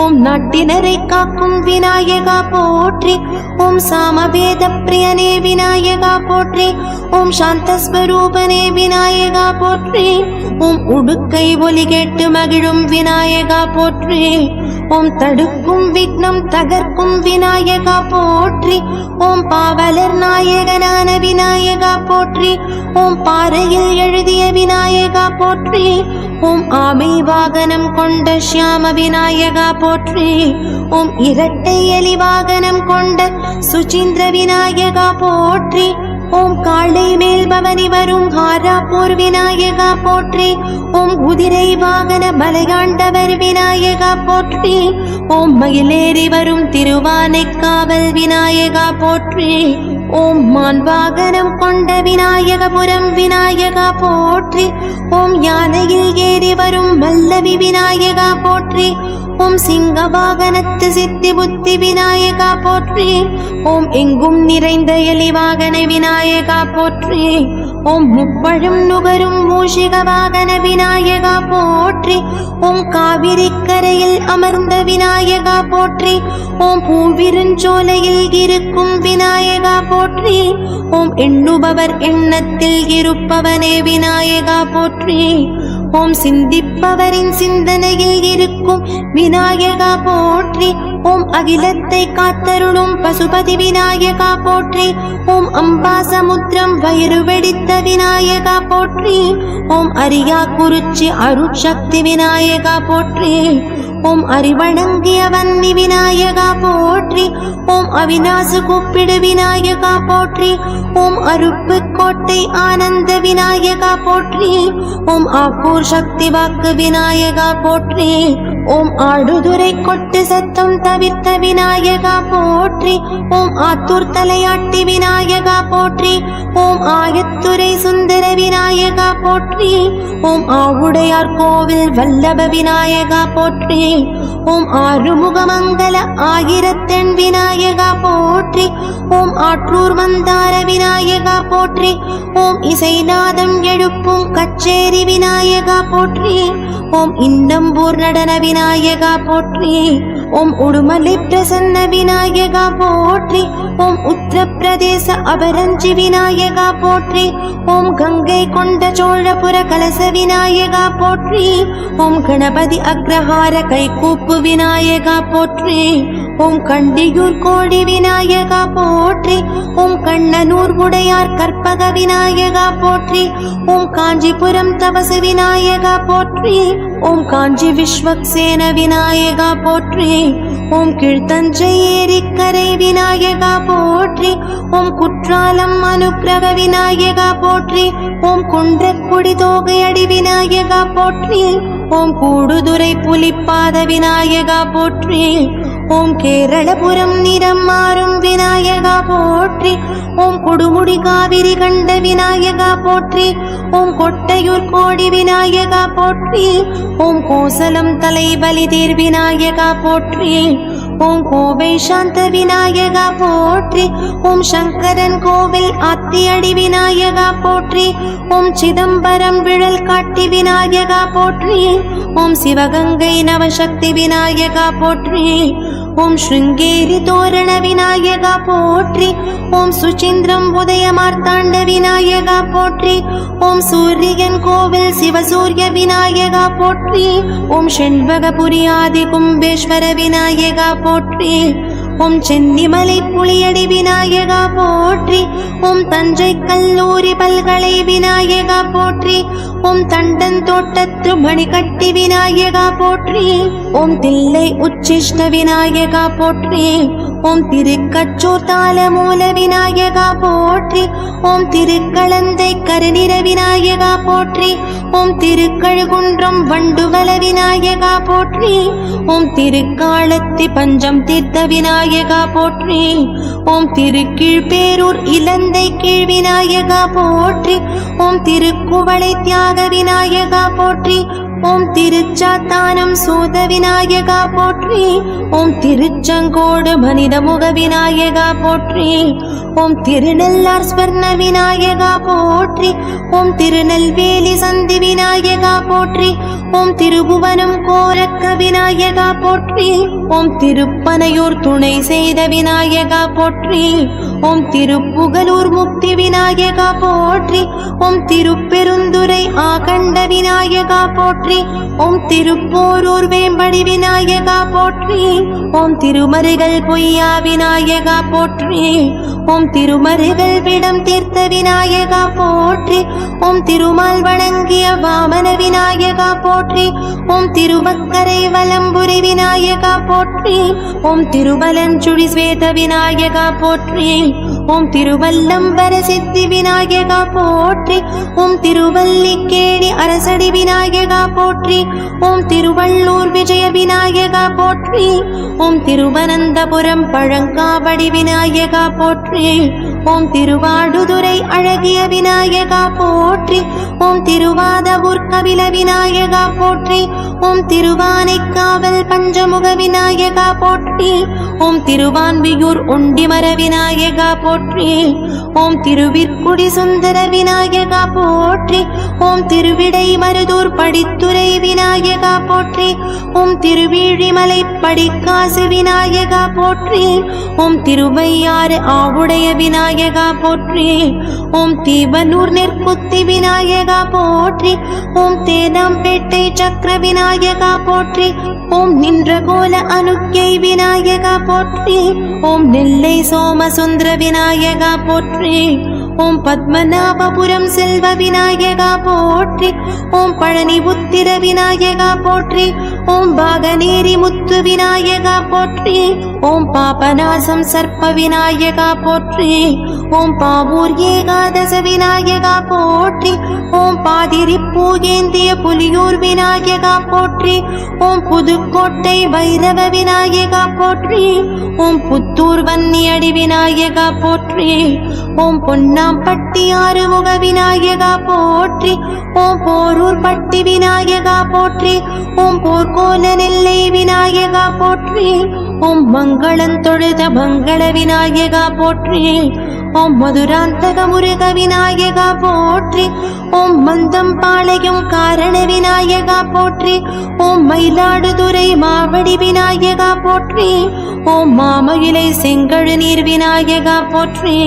ஓம் நாட்டினரை காக்கும் விநாயகா போற்றி. ஓம் சாமவேத பிரியனே விநாயகா போற்றி. ஓம் சாந்தஸ்வரூபனே விநாயகா போற்றி. ஓம் உடுக்கை ஒலி கேட்டு மகிழும் விநாயகா போற்றி. ஓம் தடுக்கும் விக்னம் தகர்க்கும் விநாயகா போற்றி. ஓம் பாவலர் நாயகனான விநாயகா போற்றி. ஓம் பாறையில் எழுதிய விநாயகா போற்றி. ஓம் ஆமை வாகனம் கொண்ட ஷியாம விநாயகா போற்றி. ஓம் இரட்டை எலி வாகனம் கொண்ட சுச்சீந்திர விநாயகா போற்றி. ஓம் காளை மேல் பவனி வரும் ஹாராப்பூர் விநாயகா போற்றி. ஓம் குதிரை வாகன மலையாண்டவர் விநாயகா போற்றி. ஓம் மயிலேறி வரும் திருவானைக்காவல் விநாயகா போற்றி. ஓம் மான் வாகனம் கொண்ட விநாயகபுரம் விநாயகா போற்றி. ஓம் யானையில் ஏறி வரும் வல்லவி விநாயகா போற்றி. ஓம் சிங்க வாகனத்து சித்தி புத்தி விநாயகா போற்றி. ஓம் எங்கும் நிறைந்த எலி வாகன விநாயகா போற்றி. ஓம் முப்பழும் நுகரும் மூஷிக வாகன விநாயகா போற்றி. ஓம் காவிரி கரையில் அமர்ந்த விநாயகா போற்றி. ஓம் பூவிருஞ்சோலையில் இருக்கும் விநாயகா போற்றி. ஓம் எண்ணுபவர் எண்ணத்தில் இருப்பவனே விநாயகா போற்றி. ஓம் சிந்திப்பவரின் சிந்தனையில் இருக்கும் விநாயகா போற்றி. ஓம் அகிலத்தை காத்தருளும் பசுபதி விநாயகா போற்றி. ஓம் அம்பாசமுத்திரம் வயிறு வெடித்த விநாயகா போற்றி. ஓம் அரியா குறிச்சி அருட்சக்தி விநாயகா போற்றி. ஓம் அறிவணங்கிய வன்னி விநாயகா போற்றி. ஓம் அவிநாசு கூப்பிடு விநாயகா போற்றி. ஓம் அருப்பு கோட்டை ஆனந்த விநாயகா போற்றி. ஓம் ஆக்கூர் சக்தி வாக்கு விநாயகா போற்றி. ஓம் ஆடுதுறை கொட்டு சத்தம் தவிர்த்த விநாயகா போற்றி. ஓம் ஆத்தூர் தலையாட்டி விநாயகா போற்றி. ஓம் ஆயத்துறை சுந்தர விநாயகா போற்றி. ஓம் ஆவுடையார் கோவில் வல்லப விநாயகா போற்றி. ஓம் ஆறுமுகமங்கல ஆயிரத்தெண் விநாயகா போற்றி. ஓம் ஆற்றூர் மந்தார விநாயகா போற்றி. ஓம் இசைநாதம் எழுப்பும் கச்சேரி விநாயகா போற்றி. ஓம் இன்னம்பூர் நடன விநாயகா போற்றி. ஓம் உடுமலை பிரசன்ன விநாயகா போற்றி. ஓம் உத்தரப்பிரதேச அபரஞ்சி விநாயகா போற்றி. ஓம் கங்கை கொண்ட சோழபுர கலச விநாயகா போற்றி. ஓம் கணபதி அக்ரஹார கைகூப்பு விநாயகா போற்றி. ஓம் கண்டியூர் கோடி விநாயகா போற்றி. ஓம் கண்ணனூர் உடையார் கற்பக விநாயகா போற்றி. ஓம் காஞ்சிபுரம் தபசு விநாயகா போற்றி. ஓம் காஞ்சி விஸ்வக்சேன விநாயகா போற்றி. ஓம் கீழ்த்தஞ்சை ஏரிக்கரை விநாயகா போற்றி. ஓம் குற்றாலம் அனுக்கிரக விநாயகா போற்றி. ஓம் குன்றக்குடி தோகையடி விநாயகா போற்றி. ஓம் கூடுதுறை புலிப்பாத விநாயகா போற்றி. ஓம் கேரளபுரம் நிறம் மாறும் விநாயகா போற்றி. ஓம் கொடுமுடி காவிரி கண்ட விநாயகா போற்றி. ஓம் கொட்டையூர் கோடி விநாயகா போற்றி. ஓம் கோசலம் தலைபலி தேர் விநாயகா போற்றி. ஓம் கோவை சாந்த விநாயகா போற்றி. ஓம் சங்கரன் கோவில் ஆத்தியடி விநாயகா போற்றி. ஓம் சிதம்பரம் விழல் காட்டி விநாயகா போற்றி. ஓம் சிவகங்கை நவசக்தி விநாயகா போற்றி. ஓம் ஸ்ருங்கேரி தோரண விநாயகா போற்றி. ஓம் சுச்சீந்திரம் உதய மார்த்தாண்ட விநாயகா போற்றி. ஓம் சூரியன் கோவில் சிவசூரிய விநாயகா போற்றி. ஓம் செண்பகபுரி ஆதி கும்பேஸ்வர விநாயகா போற்றி. ஓம் சென்னிமலை புளியடி விநாயகா போற்றி. ஓம் தஞ்சை கல்லூரி பல்கலை விநாயகா போற்றி. ஓம் தண்டன் தோட்டத்து மணிகட்டி விநாயகா போற்றி. ஓம் தில்லை உச்சிஷ்ட விநாயகா போற்றி. ஓம் திருக்கச்சூர் தாளமூல விநாயகா போற்றி. ஓம் திருக்களந்தை கருநிற விநாயகா போற்றி. ஓம் திருக்கழுகுன்றம் வண்டுவல விநாயகா போற்றி. ஓம் திருக்காலத்தி பஞ்சம் தீர்த்த விநாயகா போற்றி. ஓம் திருக்கீழ்பேரூர் இலந்தை கீழ் விநாயகா போற்றி. ஓம் திருக்குவளை தியாக விநாயகா போற்றி. ஓம் திருச்சாத்தானம் சூத விநாயகா போற்றி. ஓம் திருச்செங்கோடு மனிதமுக விநாயகா போற்றி. ஓம் திருநெல்லார் ஸ்வர்ண விநாயகா போற்றி. ஓம் திருநெல்வேலி சந்தி விநாயகா போற்றி. ஓம் திருபுவனம் கோரக்க விநாயகா போற்றி. ஓம் திருப்பனையூர் துணை செய்த விநாயகா போற்றி. ஓம் திருப்புகலூர் முக்தி விநாயகா போற்றி. ஓம் திருப்பெருந்துறை ஆகண்ட விநாயகா போற்றி. ஓம் திருப்போரூர் வேம்படி விநாயகா போற்றி. ஓம் திருமருகல் பொய்யா விநாயகா போற்றி. ஓம் திருமருகல் விடம் தீர்த்த விநாயகா போற்றி. ஓம் திருமால் வணங்கிய வாமன விநாயகா போற்றி. ஓம் திருவக்கரை வலம்புரி விநாயகா போற்றி. ஓம் திருவலஞ்சுழி ஸ்வேத விநாயகா போற்றி. ஓம் திருவல்லம்பர சித்தி விநாயகா போற்றி. ஓம் திருவல்லிக்கேணி அரசடி விநாயகா போற்றி. ஓம் திருவள்ளூர் விஜய விநாயகா போற்றி. ஓம் திருவனந்தபுரம் பழங்காவடி விநாயகா போற்றி. ஓம் திருவாடுதுறை அழகிய விநாயகா போற்றி. ஓம் திருவாதவூர் கபில விநாயகா போற்றி. ஓம் திருவானைக்காவல் பஞ்சமுக விநாயகா போற்றி. ஓம் திருவான்வியூர் ஒண்டிமர விநாயகா போற்றி. ஓம் திருவிற்குடி சுந்தர விநாயகா போற்றி. ஓம் திருவிடை மருதூர் படித்துறை விநாயகா போற்றி. ஓம் திருவிழிமலை படிக்காசு விநாயகா போற்றி. ஓம் திருவையாறு ஆவுடைய விநாயகா போற்றி. ஓம் தீவனூர் நெற்குத்தி விநாயகா போற்றி. ஓம் தேதாம்பேட்டை சக்கர விநாயகா போற்றி. ஓம் நின்றகோல அனுக்கை விநாயகா போற்றி. ஓம் நெல்லை சோமசுந்தர விநாயகா போற்றி. ஓம் பத்மநாபபுரம் செல்வ விநாயகா போற்றி. ஓம் பழனி புத்திர விநாயகா போற்றி. ஓம் பாகநேரி முத்து விநாயகா போற்றி. ஓம் பாபநாசம் சர்ப்ப விநாயகா போற்றி. ஓம் பாவூர் ஏகாதச விநாயகா போற்றி. ஓம் பாதிரி பூகேந்திய புலியூர் விநாயகா போற்றி. ஓம் புதுக்கோட்டை பைரவ விநாயகா போற்றி. ஓம் புத்தூர் வன்னியடி விநாயகா போற்றி. ஓம் பொன்னாம்பட்டி ஆறுமுக விநாயகா போற்றி. ஓம் போரூர் பட்டி விநாயகா போற்றி. ஓம் போர்க்கோல நெல்லை விநாயகா போற்றி. ஓம் மங்களம் தொழுத மங்கள விநாயகா போற்றி. ஓம் மதுராந்தக முருக விநாயகா போற்றி. ஓம் மந்தம் பாளையம் காரண விநாயகா போற்றி. ஓம் மயிலாடுதுறை மாவடி விநாயகா போற்றி. ஓம் மாமயிலை செங்கழு நீர் விநாயகா போற்றி.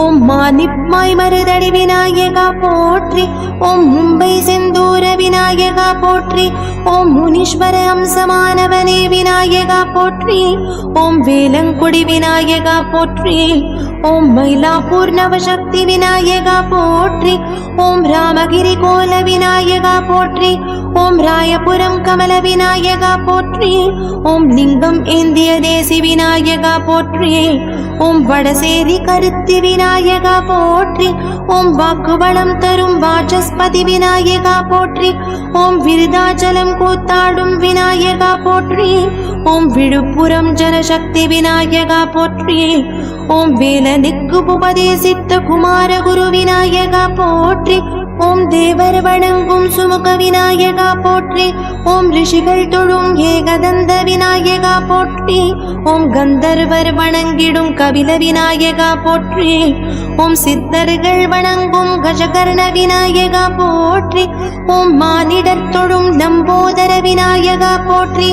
ஓம் மானிப்மாய் மருதடி விநாயகா போற்றி. ஓம் மும்பை செந்தூர விநாயகா போற்றி. ஓம் முனீஸ்வர அம்சமானவனே விநாயகா போற்றி. ஓம் வேலங்குடி விநாயகா போற்றி. ஓம் மயிலாப்பூர் நவசக்தி விநாயகா போற்றி. ஓம் ராமகிரி கோல விநாயகா போற்றி. ஓம் ராயபுரம் கமல விநாயகா போற்றி. ஓம் லிங்கம் ஏந்திய தேசி விநாயகா போற்றி. ஓம் வடசேரி கருத்தி விநாயகா போற்றி. ஓம் வாக்குவளம் தரும் வாசஸ்பதி விநாயகா போற்றி. ஓம் விருதாச்சலம் கூத்தாடும் விநாயகா போற்றி. ஓம் விழுப்புரம் ஜனசக்தி விநாயகா போற்றி. ஓம் வேலனுக்கு உபதேசித்த குமாரகுரு விநாயகா போற்றி. ஓம் தேவர் வணங்கும் சுமுக விநாயகா போற்றி. ஓம் ரிஷிகள் தொழும் ஏகதந்த விநாயகா போற்றி. ஓம் கந்தர்வர் வணங்கிடும் கபில விநாயகா போற்றி. ஓம் சித்தர்கள் வணங்கும் கஜகர்ண விநாயகா போற்றி. ஓம் மானிடர் தொழும் லம்போதர விநாயகா போற்றி.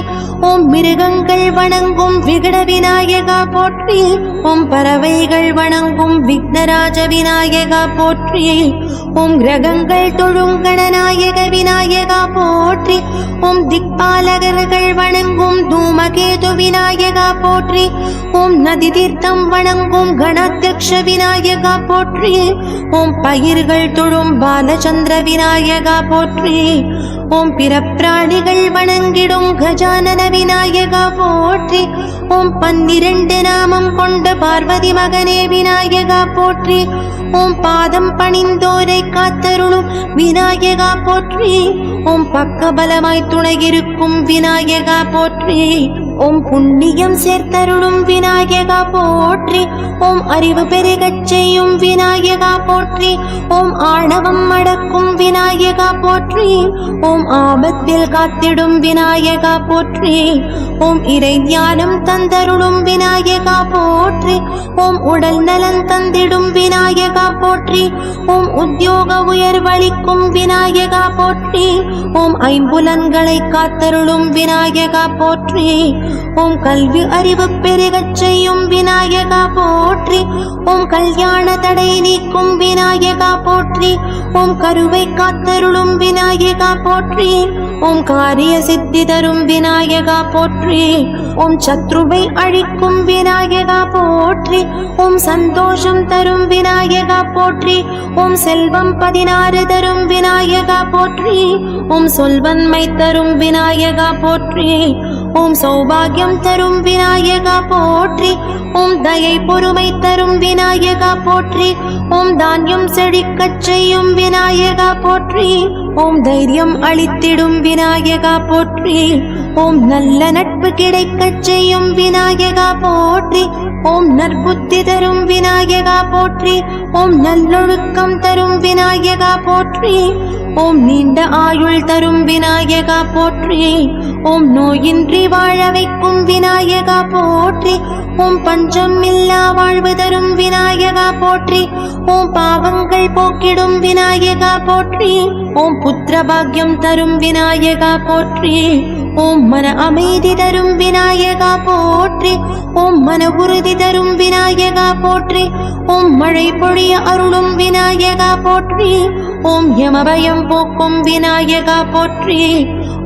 ஓம் மிருகங்கள் வணங்கும் விகட விநாயகா போற்றி. ஓம் பறவைகள் வணங்கும் விக்னராஜ விநாயகா போற்றி. ஓம் கிரகங்கள் தொழும் கணநாயக விநாயகா போற்றி. ஓம் திக்பாலகர்கள் வணங்கும் தூம தூமகேது விநாயகா போற்றி. ஓம் நதி தீர்த்தம் வணங்கும் கணாத்தியக்ஷ விநாயகா போற்றி. ஓம் பயிர்கள் தொழும் பாலச்சந்திர விநாயகா போற்றி. ஓம் பிறப்பிராணிகள் வணங்கிடும் கஜானன விநாயகா போற்றி. ஓம் 12 நாமம் கொண்ட பார்வதி மகனே விநாயகா போற்றி. ஓம் பாதம் பணிந்தோரை காத்தருளும் விநாயகா போற்றி. ஓம் பக்கபலமாய் துணையிருக்கும் விநாயகா போற்றி. ஓம் புண்ணியம் சேர்த்தருளும் விநாயகா போற்றி. ஓம் அறிவு பெருகச் செய்யும் விநாயகா போற்றி. ஓம் ஆணவம் அடக்கும் விநாயகா போற்றி. ஓம் ஆபத்தில் காத்திடும் விநாயகா போற்றி. ஓம் இறை ஞானம் தந்தருளும் விநாயகா போற்றி. ஓம் உடல் நலன் தந்திடும் விநாயகா போற்றி. ஓம் உத்தியோக உயர்வளிக்கும் விநாயகா போற்றி. ஓம் ஐம்புலன்களை காத்தருளும் விநாயகா போற்றி. ஓம் கல்வி அறிவு பெருகச் செய்யும் விநாயகா போற்றி. ஓம் கல்யாண தடை நீக்கும் விநாயகா போற்றி. ஓம் கருவை காத்தருளும் விநாயகா போற்றி. ஓம் காரிய சித்தி தரும் விநாயகா போற்றி. ஓம் சத்ருவை அழிக்கும் விநாயகா போற்றி. ஓம் சந்தோஷம் தரும் விநாயகா போற்றி. ஓம் செல்வம் 16 தரும் விநாயகா போற்றி. ஓம் சொல்வன்மை தரும் விநாயகா போற்றி. ஓம் சௌபாகியம் தரும் விநாயகா போற்றி. ஓம் தயை பொறுமை தரும் விநாயகா போற்றி. ஓம் தானியம் செழிக்கச் செய்யும் விநாயகா போற்றி. ஓம் தைரியம் அளித்திடும் விநாயகா போற்றி. ஓம் நல்ல நட்பு கிடைக்கச் செய்யும் விநாயகா போற்றி. ஓம் நற்புத்தி தரும் விநாயகா போற்றி. ஓம் நல்லொழுக்கம் தரும் விநாயகா போற்றி. ஓம் நீண்ட ஆயுள் தரும் விநாயகா போற்றி. ஓம் நோயின்றி வாழ வைக்கும் விநாயகா போற்றி. ஓம் பஞ்சம் இல்லா வாழ்வு தரும் விநாயகா போற்றி. ஓம் பாவங்கள் போக்கிடும் விநாயகா போற்றி. ஓம் புத்திர பாக்கியம் தரும் விநாயகா போற்றி. ஓம் மன அமைதி தரும் விநாயகா போற்றி. ஓம் மன உறுதி தரும் விநாயகா போற்றி. ஓம் மழை பொழிய அருளும் விநாயகா போற்றி. ஓம் யமபயம் போக்கும் விநாயகா போற்றி.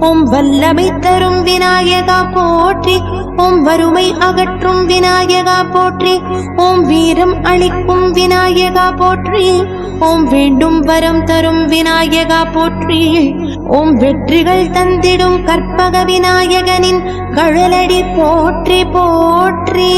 ஓம் வல்லமை தரும் விநாயகா போற்றி. ஓம் வறுமை அகற்றும் விநாயகா போற்றி. ஓம் வீரம் அளிக்கும் விநாயகா போற்றி. ஓம் வேண்டும் வரம் தரும் விநாயகா போற்றி. ஓம் வெற்றிகள் தந்திடும் கற்பக விநாயகனின் கழலடி போற்றி போற்றி.